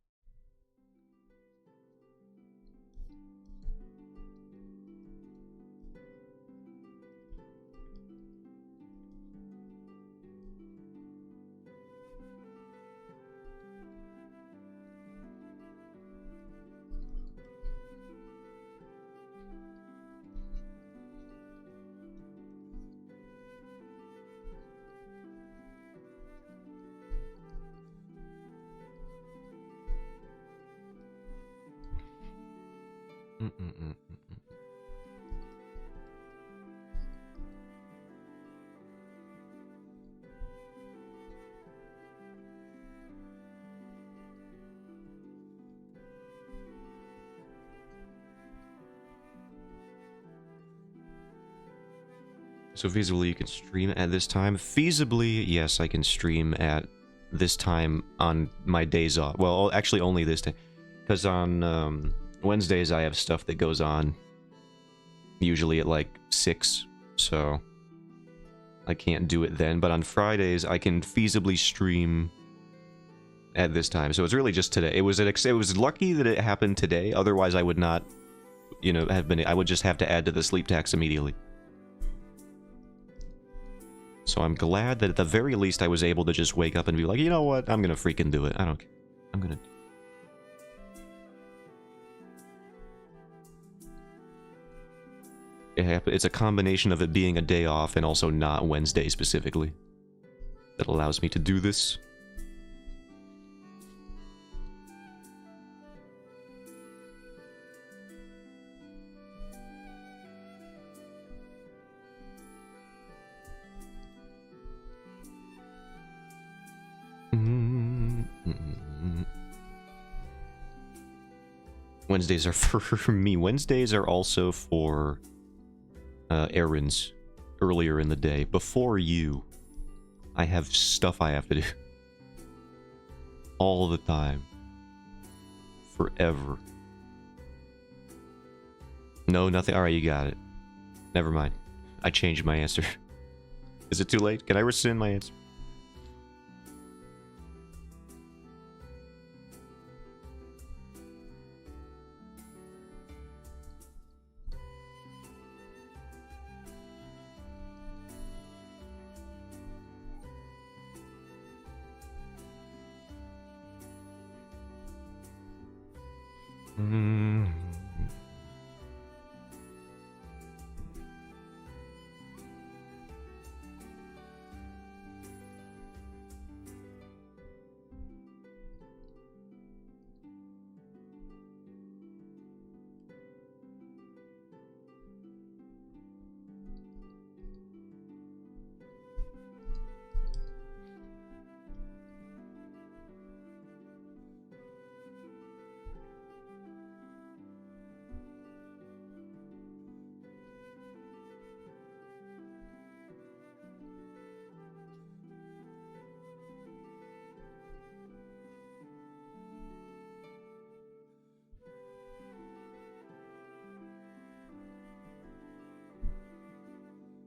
So feasibly you can stream at this time? Feasibly, yes, I can stream at this time on my days off. Well, actually only this day. Because on Wednesdays I have stuff that goes on usually at like 6, so I can't do it then. But on Fridays I can feasibly stream at this time. So it's really just today. It was lucky that it happened today. Otherwise I would not, you know, I would just have to add to the sleep tax immediately. So I'm glad that at the very least I was able to just wake up and be like, you know what, I'm gonna freaking do it. I don't care. I'm gonna... It's a combination of it being a day off and also not Wednesday specifically that allows me to do this. Wednesdays are for me. Wednesdays are also for errands earlier in the day. Before you, I have stuff I have to do. All the time. Forever. No, nothing. Alright, you got it. Never mind. I changed my answer. Is it too late? Can I rescind my answer?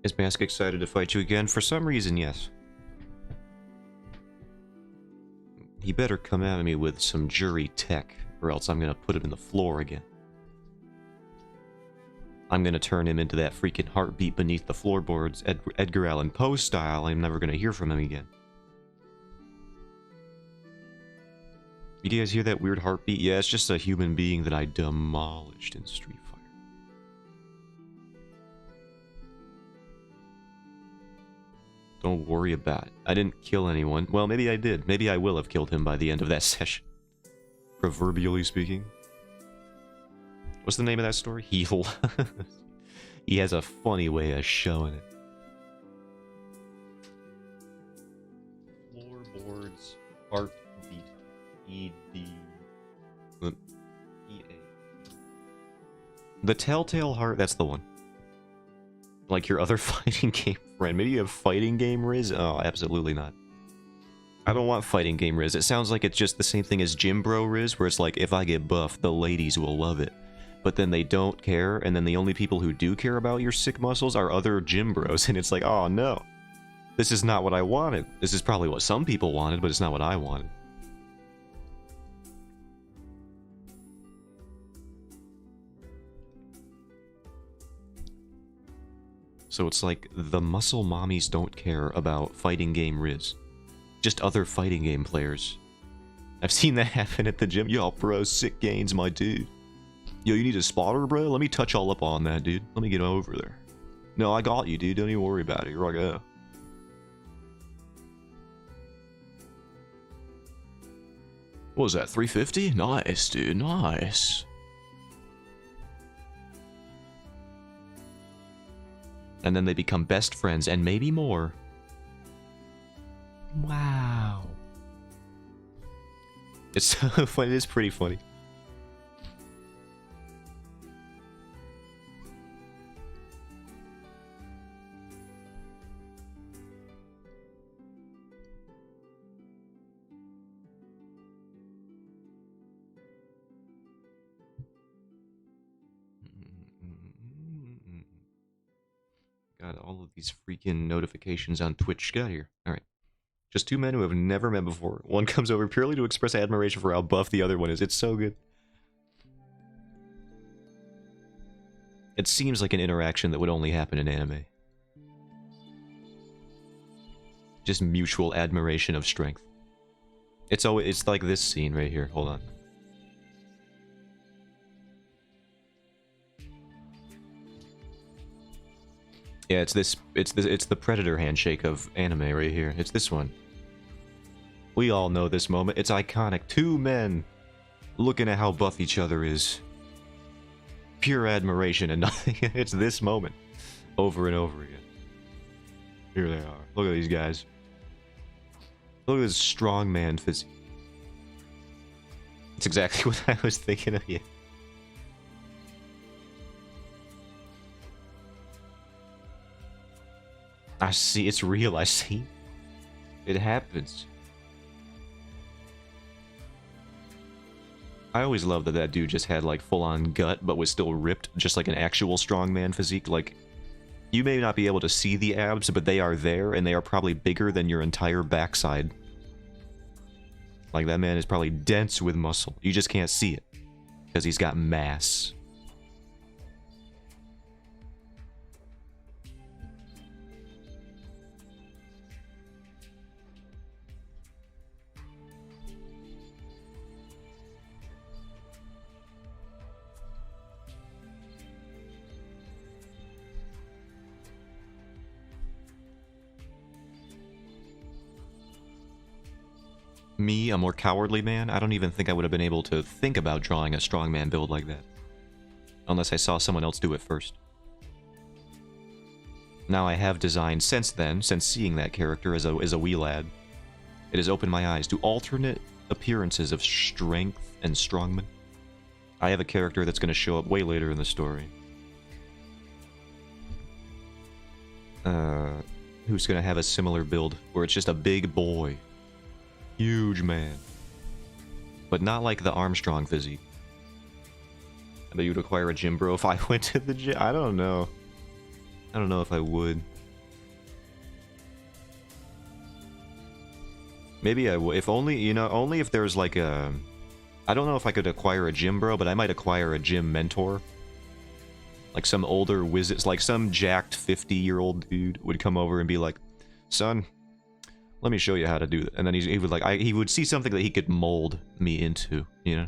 Is Mask excited to fight you again? For some reason, yes. He better come at me with some jury tech, or else I'm gonna put him in the floor again. I'm gonna turn him into that freaking heartbeat beneath the floorboards, Edgar Allan Poe style. I'm never gonna hear from him again. You guys hear that weird heartbeat? Yeah, it's just a human being that I demolished in Street Fighter. Don't worry about it. I didn't kill anyone. Well, maybe I did. Maybe I will have killed him by the end of that session. Proverbially speaking. What's the name of that story? Heal. He has a funny way of showing it. Floorboards, heartbeat, E-D... E-A. The Telltale Heart, that's the one. Like your other fighting game friend. Maybe you have fighting game Riz? Oh, absolutely not. I don't want fighting game Riz. It sounds like it's just the same thing as Gym Bro Riz, where it's like, if I get buffed, the ladies will love it. But then they don't care, and then the only people who do care about your sick muscles are other gym bros, and it's like, oh no. This is not what I wanted. This is probably what some people wanted, but it's not what I wanted. So it's like, the muscle mommies don't care about fighting game Riz. Just other fighting game players. I've seen that happen at the gym. Yo, bro, sick gains, my dude. Yo, you need a spotter, bro? Let me touch all up on that, dude. Let me get over there. No, I got you, dude. Don't even worry about it. You're like, oh. What was that, 350? Nice, dude. Nice. And then they become best friends, and maybe more. Wow. It's so funny. It is pretty funny. Got all of these freaking notifications on Twitch. Get out of here. Alright. Just two men who have never met before. One comes over purely to express admiration for how buff the other one is. It's so good. It seems like an interaction that would only happen in anime. Just mutual admiration of strength. It's like this scene right here. Hold on. Yeah, it's the Predator handshake of anime right here. It's this one. We all know this moment. It's iconic. Two men looking at how buff each other is. Pure admiration and nothing. It's this moment. Over and over again. Here they are. Look at these guys. Look at this strong man physique. It's exactly what I was thinking of you. I see, it's real, I see. It happens. I always loved that that dude just had like full-on gut, but was still ripped, just like an actual strongman physique. Like, You may not be able to see the abs, but they are there, and they are probably bigger than your entire backside. Like, that man is probably dense with muscle. You just can't see it, because he's got mass. Me, a more cowardly man? I don't even think I would have been able to think about drawing a strongman build like that. Unless I saw someone else do it first. Now I have designed since then, since seeing that character as a wee lad. It has opened my eyes to alternate appearances of strength and strongman. I have a character that's going to show up way later in the story. Who's going to have a similar build, where it's just a big boy. Huge man. But not like the Armstrong physique. I bet you'd acquire a gym bro if I went to the gym. I don't know. I don't know if I would. Maybe I would. If only, you know, only if there's like a... I don't know if I could acquire a gym bro, but I might acquire a gym mentor. Like some older wizards, like some jacked 50-year-old dude would come over and be like, son, let me show you how to do that. And then he would like, he would see something that he could mold me into, you know?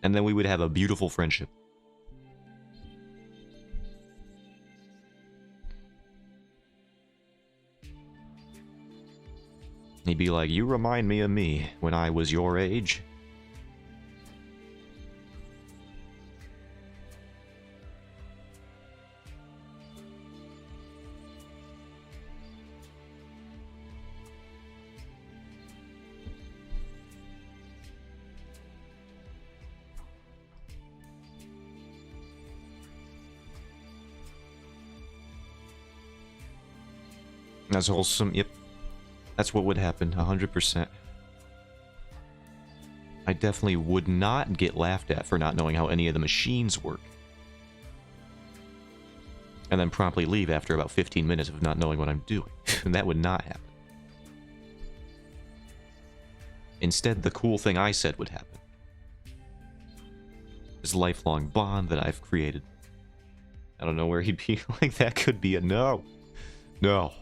And then we would have a beautiful friendship. He'd be like, you remind me of me when I was your age. That's wholesome, yep. That's what would happen, 100%. I definitely would not get laughed at for not knowing how any of the machines work. And then promptly leave after about 15 minutes of not knowing what I'm doing. And that would not happen. Instead, the cool thing I said would happen. This lifelong bond that I've created. I don't know where he'd be. Like, that could be a no. No.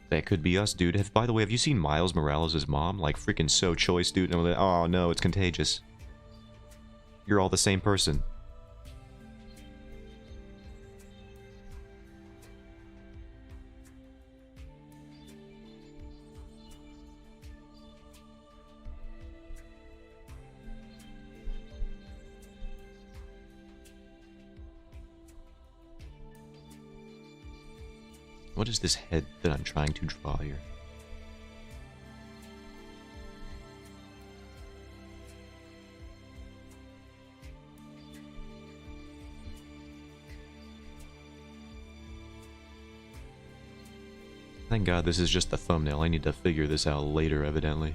That could be us, dude. By the way, have you seen Miles Morales' mom? Like, freaking so choice, dude. And like, oh, no, it's contagious. You're all the same person. What is this head that I'm trying to draw here? Thank God this is just the thumbnail. I need to figure this out later, evidently.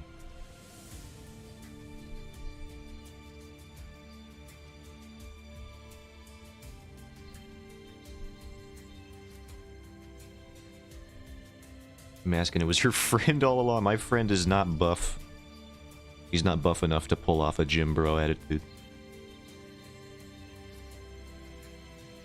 I'm asking, it was your friend all along. My friend is not buff. He's not buff enough to pull off a gym bro attitude.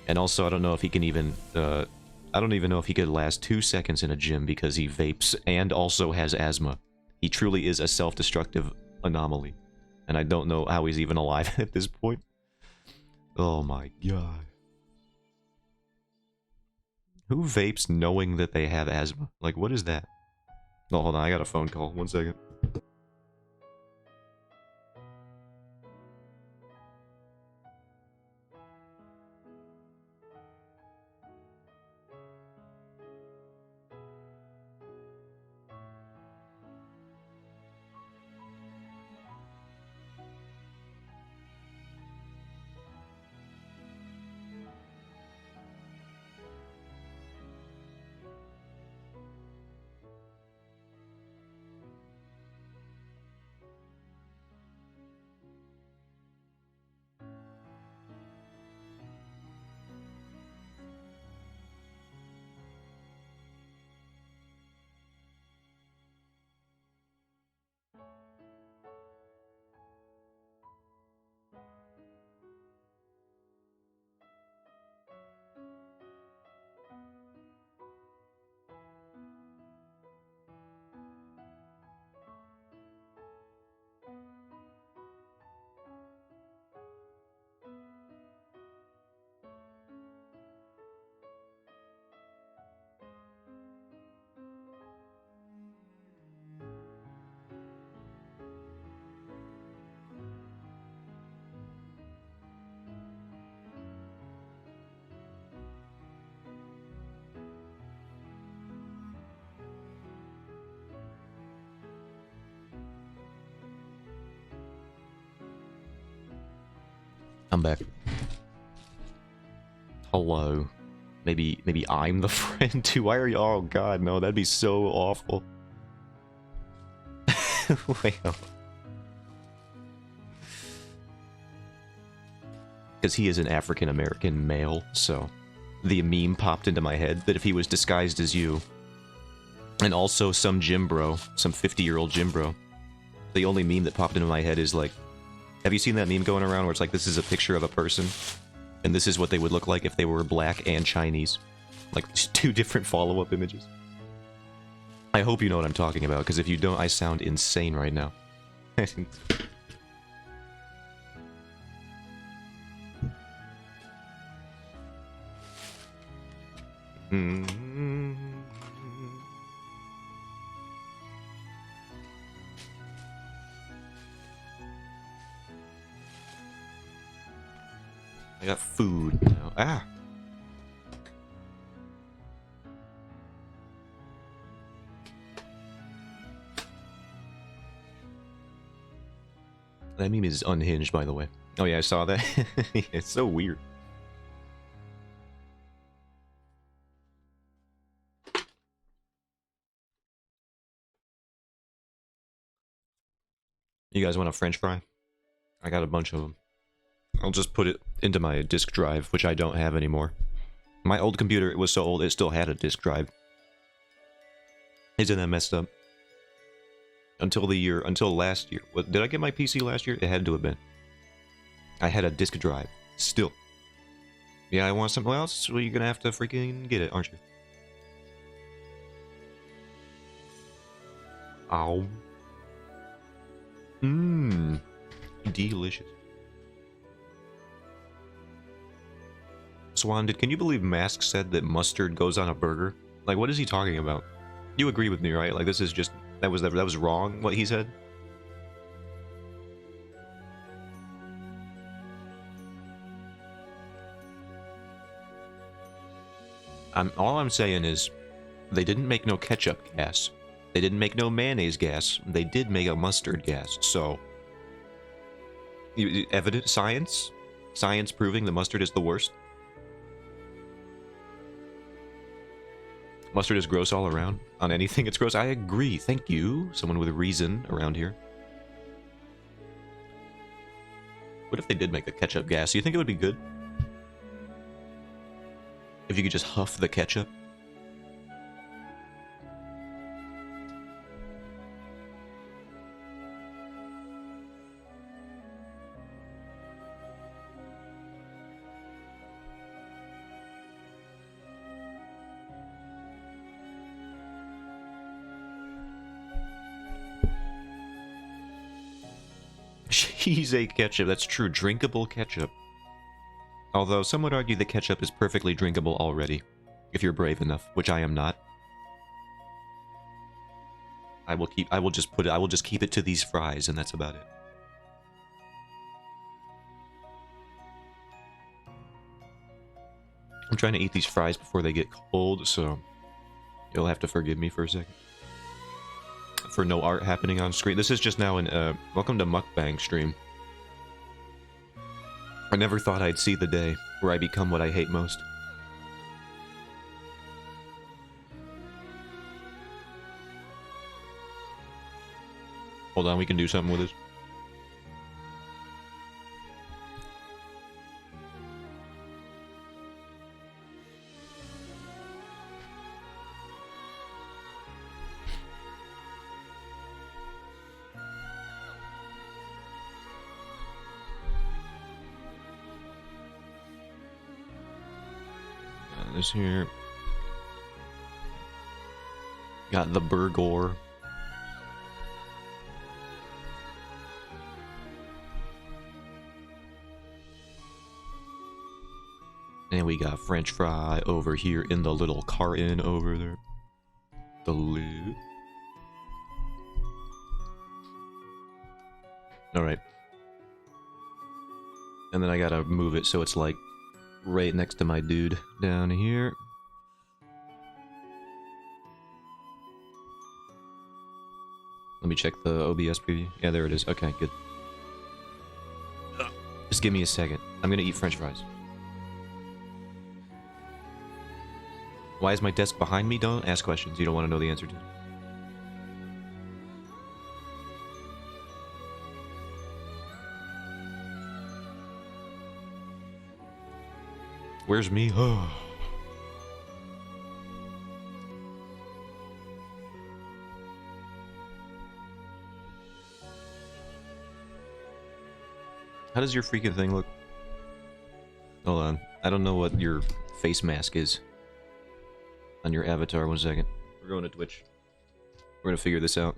And also, I don't know if he can even, I don't even know if he could last 2 seconds in a gym because he vapes and also has asthma. He truly is a self-destructive anomaly. And I don't know how he's even alive at this point. Oh my god. Who vapes knowing that they have asthma? Like, what is that? Oh, hold on, I got a phone call. 1 second. I'm back. Hello. Maybe I'm the friend too. Why are you? Oh God, no, that'd be so awful. Wait. Because he is an African American male, so the meme popped into my head that if he was disguised as you, and also some gym bro, some 50-year-old gym bro, the only meme that popped into my head is like, have you seen that meme going around where it's like this is a picture of a person, and this is what they would look like if they were black and Chinese? Like, just two different follow-up images. I hope you know what I'm talking about, because if you don't, I sound insane right now. I got food now. Ah! That meme is unhinged, by the way. Oh yeah, I saw that. It's so weird. You guys want a French fry? I got a bunch of them. I'll just put it into my disk drive, which I don't have anymore. My old computer, it was so old, it still had a disk drive. Isn't that messed up? Until last year. What, did I get my PC last year? It had to have been. I had a disk drive. Still. Yeah, I want something else? Well, you're gonna have to freaking get it, aren't you? Ow. Mmm. Delicious. Swan, can you believe Mask said that mustard goes on a burger? Like, what is he talking about? You agree with me, right? Like, this is just... That was wrong, what he said? All I'm saying is, they didn't make no ketchup gas. They didn't make no mayonnaise gas. They did make a mustard gas, so... Evident science? Science proving that mustard is the worst? Mustard is gross all around. On anything it's gross. I agree. Thank you. Someone with a reason around here. What if they did make a ketchup gas? Do you think it would be good? If you could just huff the ketchup? Cheese ketchup, that's true. Drinkable ketchup. Although some would argue that ketchup is perfectly drinkable already, if you're brave enough, which I am not. I will just keep it to these fries, and that's about it. I'm trying to eat these fries before they get cold, so you'll have to forgive me for a second. For no art happening on screen. This is just now an, welcome to Mukbang stream. I never thought I'd see the day where I become what I hate most. Hold on, we can do something with this. This here. Got the burger. And we got French fry over here in the little carton over there. The lid. Alright. And then I gotta move it so it's like right next to my dude down here. Let me check the OBS preview. Yeah, there it is. Okay, good. Just give me a second. I'm gonna eat french fries. Why is my desk behind me? Don't ask questions you don't want to know the answer to. Where's me? Oh. How does your freaking thing look? Hold on. I don't know what your face mask is on your avatar. 1 second. We're going to Twitch. We're gonna figure this out.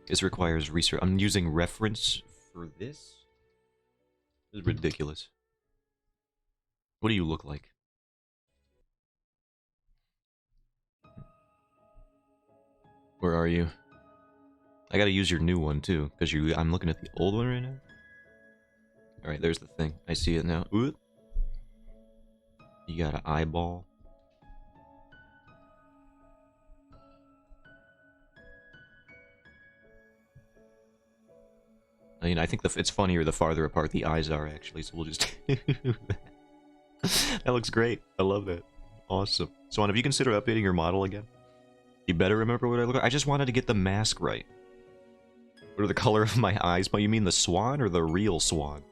This requires research. I'm using reference for this? This is ridiculous. What do you look like? Where are you? I gotta use your new one too, because I'm looking at the old one right now. Alright, there's the thing. I see it now. Ooh. You got an eyeball. I mean, I think it's funnier the farther apart the eyes are, actually, so we'll just do that. That looks great. I love that. Awesome. Swan, have you considered updating your model again? You better remember what I look like. I just wanted to get the mask right. What are the color of my eyes? But you mean the swan or the real swan?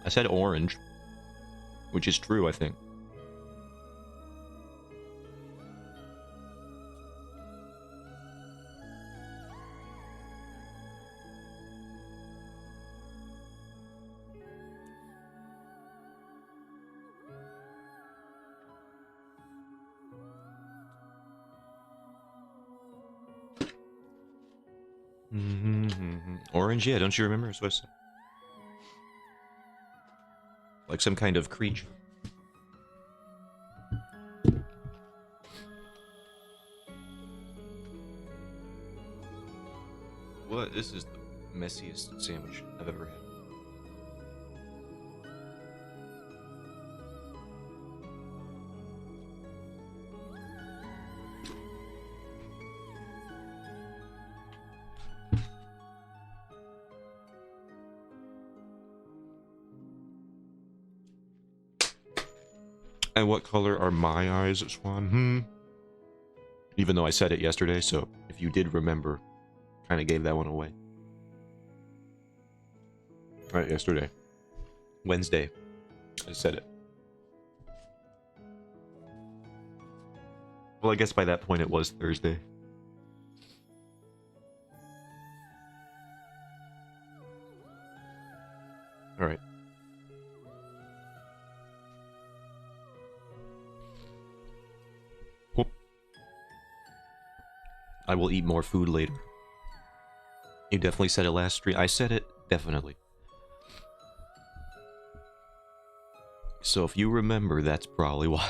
I said orange, which is true, I think. Orange, yeah, don't you remember? That's what I said. Like some kind of creature. What? This is the messiest sandwich I've ever had. And what color are my eyes, Swan? Even though I said it yesterday, so if you did remember, kind of gave that one away. Right, yesterday. Wednesday. I said it. Well, I guess by that point it was Thursday. Alright. I will eat more food later. You definitely said it last stream. I said it, definitely. So if you remember, that's probably why.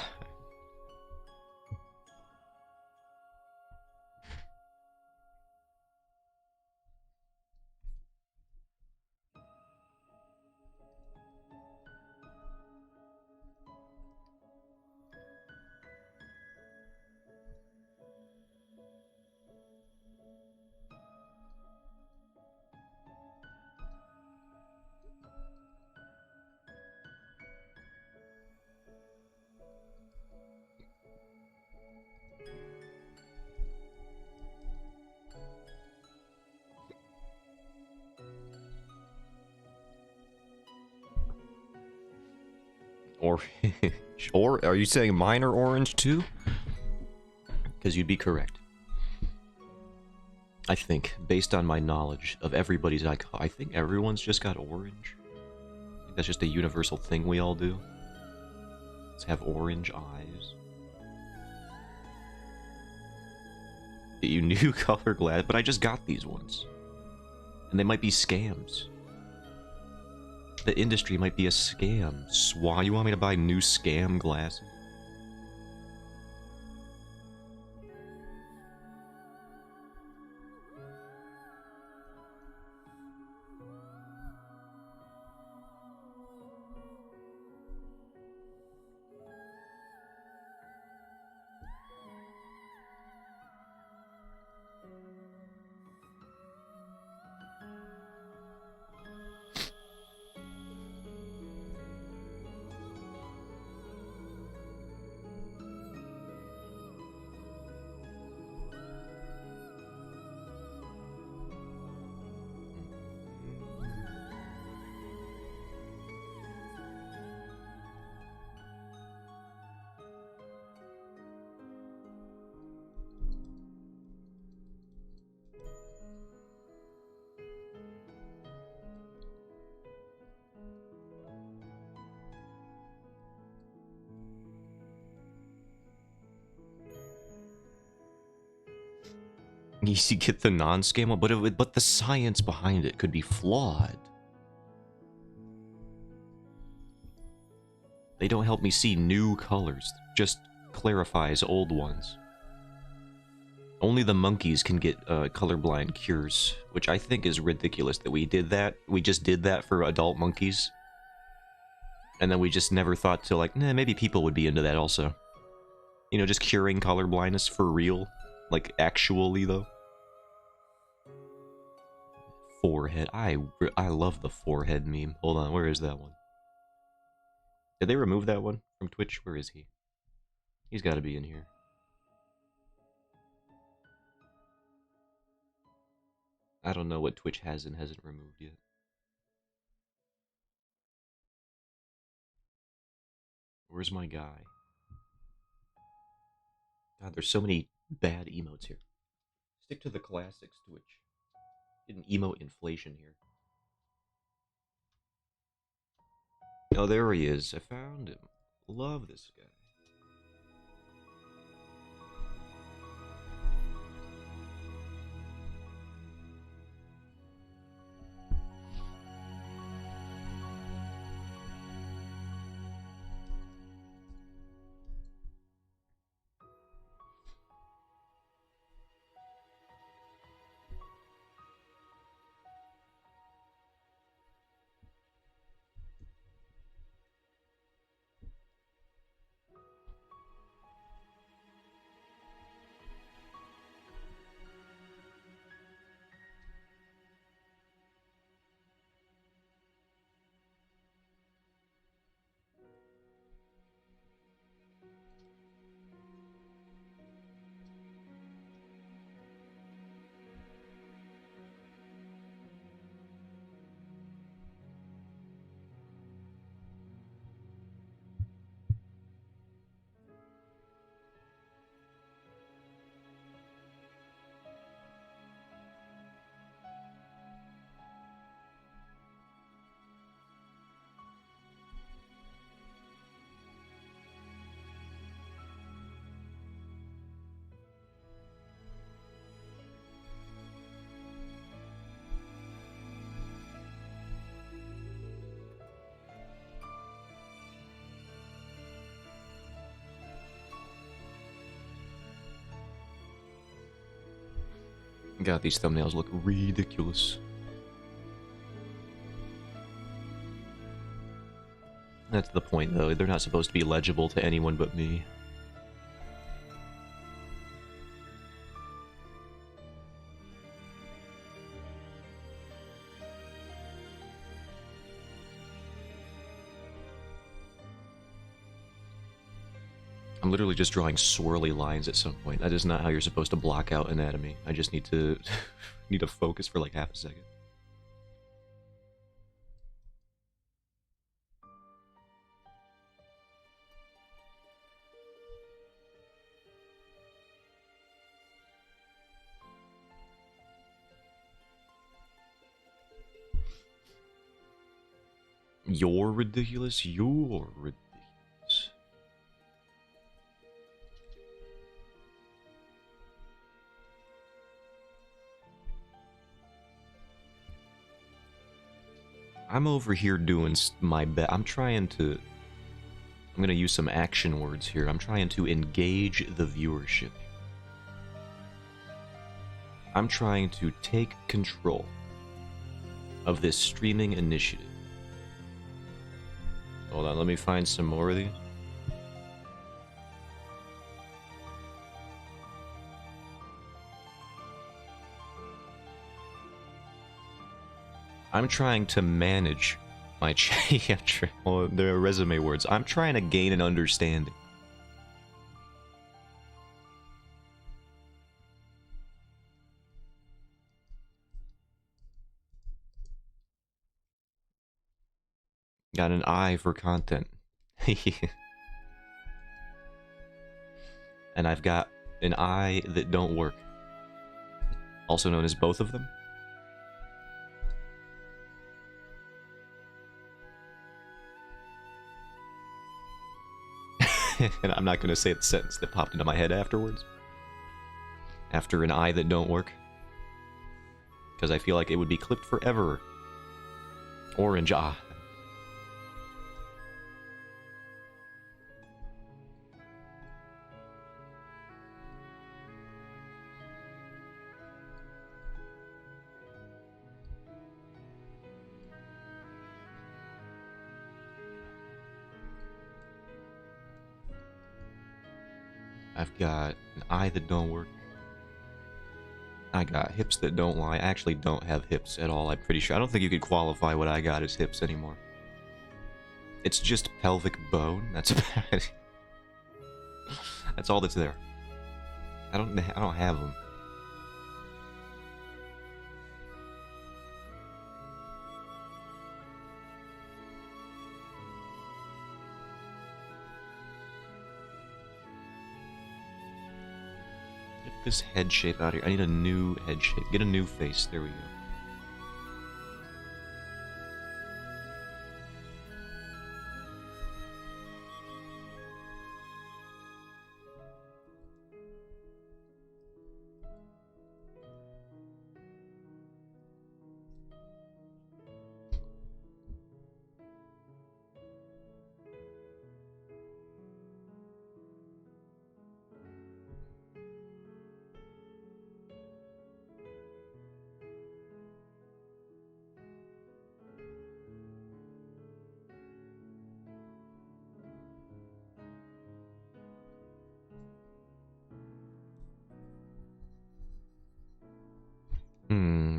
Or are you saying mine are orange too? Because you'd be correct. I think, based on my knowledge of everybody's eye, I think everyone's just got orange. I think that's just a universal thing we all do. Let's have orange eyes. You knew color glass, but I just got these ones. And they might be scams. The industry might be a scam. Swan, you want me to buy new scam glasses? You get the non-scam one, but the science behind it could be flawed. They don't help me see new colors, just clarifies old ones. Only the monkeys can get colorblind cures, which I think is ridiculous that we did that. We just did that for adult monkeys. And then we just never thought to, like, nah, maybe people would be into that also. You know, just curing colorblindness for real. Like, actually, though. Forehead. I love the forehead meme. Hold on, where is that one? Did they remove that one from Twitch? Where is he? He's got to be in here. I don't know what Twitch has and hasn't removed yet. Where's my guy? God, there's so many bad emotes here. Stick to the classics, Twitch. Get an emote inflation here. Oh, there he is. I found him. Love this guy. God, these thumbnails look ridiculous. That's the point, though. They're not supposed to be legible to anyone but me. I'm literally just drawing swirly lines at some point. That is not how you're supposed to block out anatomy. I just need to need to focus for like half a second. You're ridiculous? You're ridiculous. I'm over here doing my best. I'm gonna use some action words here. I'm trying to engage the viewership. I'm trying to take control of this streaming initiative. Hold on, let me find some more of these. I'm trying to manage my well, they're resume words. I'm trying to gain an understanding. Got an eye for content. And I've got an eye that don't work. Also known as both of them. And I'm not going to say the sentence that popped into my head afterwards. after an eye that don't work. Because I feel like it would be clipped forever. Orange, ah. I've got an eye that don't work. I got hips that don't lie. I actually don't have hips at all, I'm pretty sure. I don't think you could qualify what I got as hips anymore. It's just pelvic bone. That's about it. That's all that's there. I don't have them. This head shape out here. I need a new head shape. Get a new face. There we go.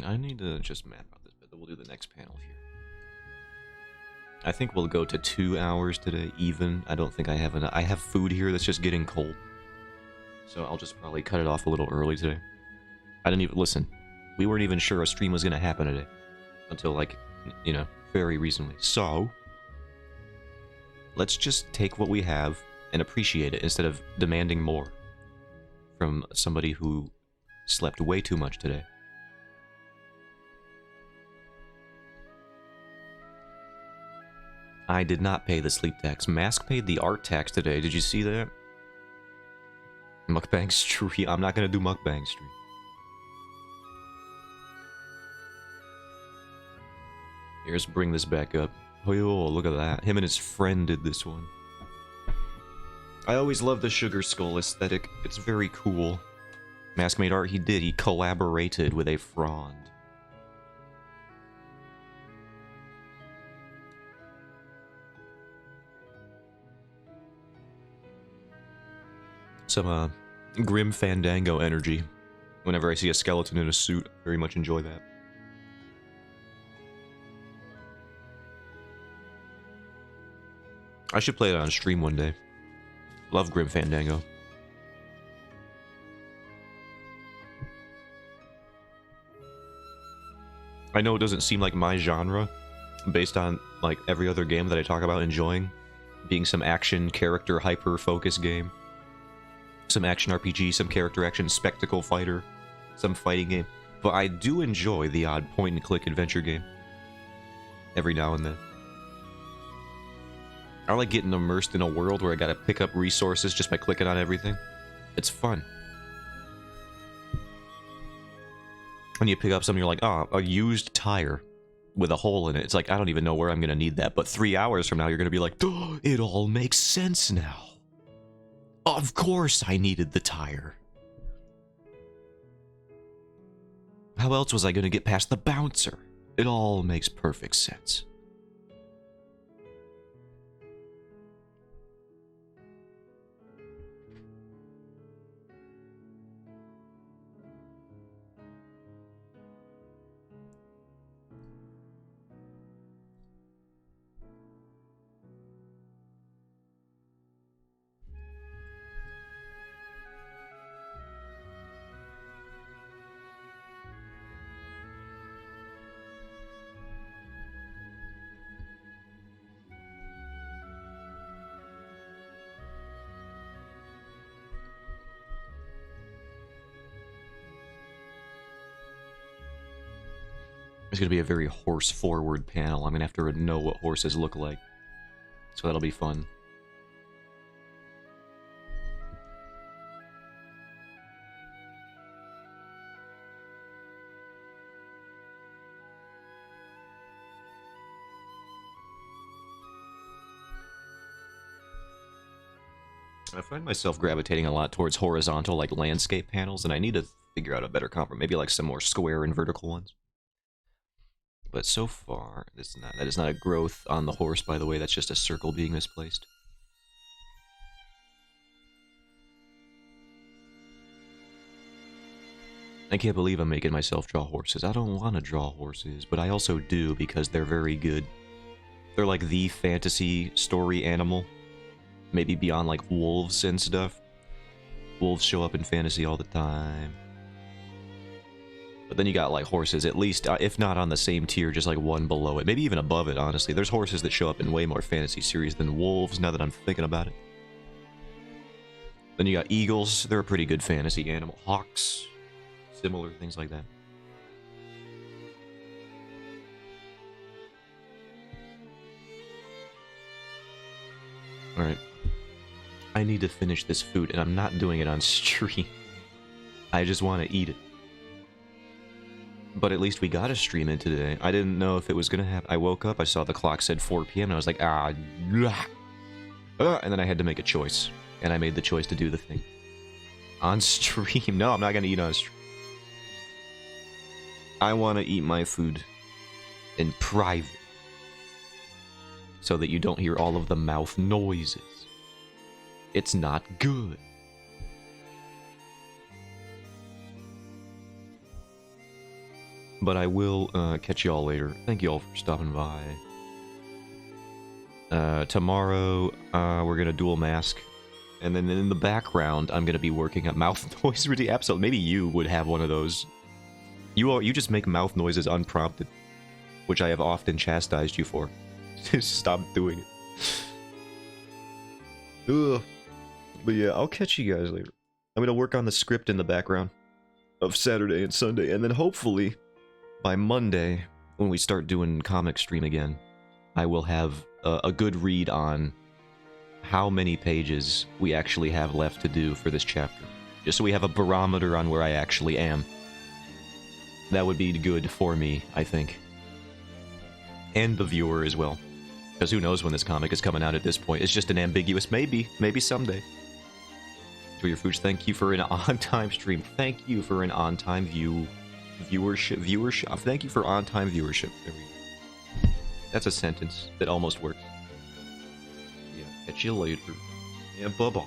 I need to just map out this bit. We'll do the next panel here. I think we'll go to 2 hours today, even. I don't think I have enough. I have food here that's just getting cold. So I'll just probably cut it off a little early today. I didn't even... Listen, we weren't even sure a stream was going to happen today. Until, like, you know, very recently. So, let's just take what we have and appreciate it instead of demanding more from somebody who slept way too much today. I did not pay the sleep tax. Mask paid the art tax today. Did you see that? Mukbang stream. I'm not gonna do mukbang stream. Here's bring this back up. Oh, look at that. Him and his friend did this one. I always love the Sugar Skull aesthetic. It's very cool. Mask made art. He did. He collaborated with a frond. Some Grim Fandango energy. Whenever I see a skeleton in a suit, I very much enjoy that. I should play it on stream one day. Love Grim Fandango. I know it doesn't seem like my genre, based on like every other game that I talk about enjoying, being some action, character, hyper-focused game. Some action RPG, some character action, spectacle fighter, some fighting game. But I do enjoy the odd point-and-click adventure game. Every now and then. I like getting immersed in a world where I gotta pick up resources just by clicking on everything. It's fun. When you pick up something, you're like, oh, a used tire with a hole in it. It's like, I don't even know where I'm gonna need that. But 3 hours from now, you're gonna be like, oh, it all makes sense now. Of course I needed the tire. How else was I going to get past the bouncer? It all makes perfect sense. It's going to be a very horse-forward panel. I'm going to have to know what horses look like. So that'll be fun. I find myself gravitating a lot towards horizontal, like, landscape panels, and I need to figure out a better compromise. Maybe, like, some more square and vertical ones. But so far, that is not a growth on the horse, by the way. That's just a circle being misplaced. I can't believe I'm making myself draw horses. I don't want to draw horses, but I also do because they're very good. They're like the fantasy story animal. Maybe beyond like wolves and stuff. Wolves show up in fantasy all the time. But then you got like horses, at least, if not on the same tier, just like one below it. Maybe even above it, honestly. There's horses that show up in way more fantasy series than wolves, now that I'm thinking about it. Then you got eagles. They're a pretty good fantasy animal. Hawks. Similar things like that. Alright. I need to finish this food, and I'm not doing it on stream. I just want to eat it. But at least we got a stream in today. I didn't know if it was going to happen. I woke up, I saw the clock said 4 p.m., and I was like, and then I had to make a choice. And I made the choice to do the thing. On stream. No, I'm not going to eat on stream. I want to eat my food in private. So that you don't hear all of the mouth noises. It's not good. But I will catch you all later. Thank you all for stopping by. Tomorrow, we're going to dual mask. And then in the background, I'm going to be working at mouth noise ready. Absolutely. Maybe you would have one of those. You just make mouth noises unprompted, which I have often chastised you for. Stop doing it. Ugh. But yeah, I'll catch you guys later. I'm going to work on the script in the background of Saturday and Sunday, and then hopefully by Monday, when we start doing comic stream again, I will have a good read on how many pages we actually have left to do for this chapter. Just so we have a barometer on where I actually am. That would be good for me, I think. And the viewer as well. Because who knows when this comic is coming out at this point. It's just an ambiguous maybe. Maybe someday. To your Fooch, thank you for an on-time stream. Thank you for an on-time viewership. Thank you for on-time viewership. There we go. That's a sentence that almost works. Yeah, catch you later. Yeah, bye-bye.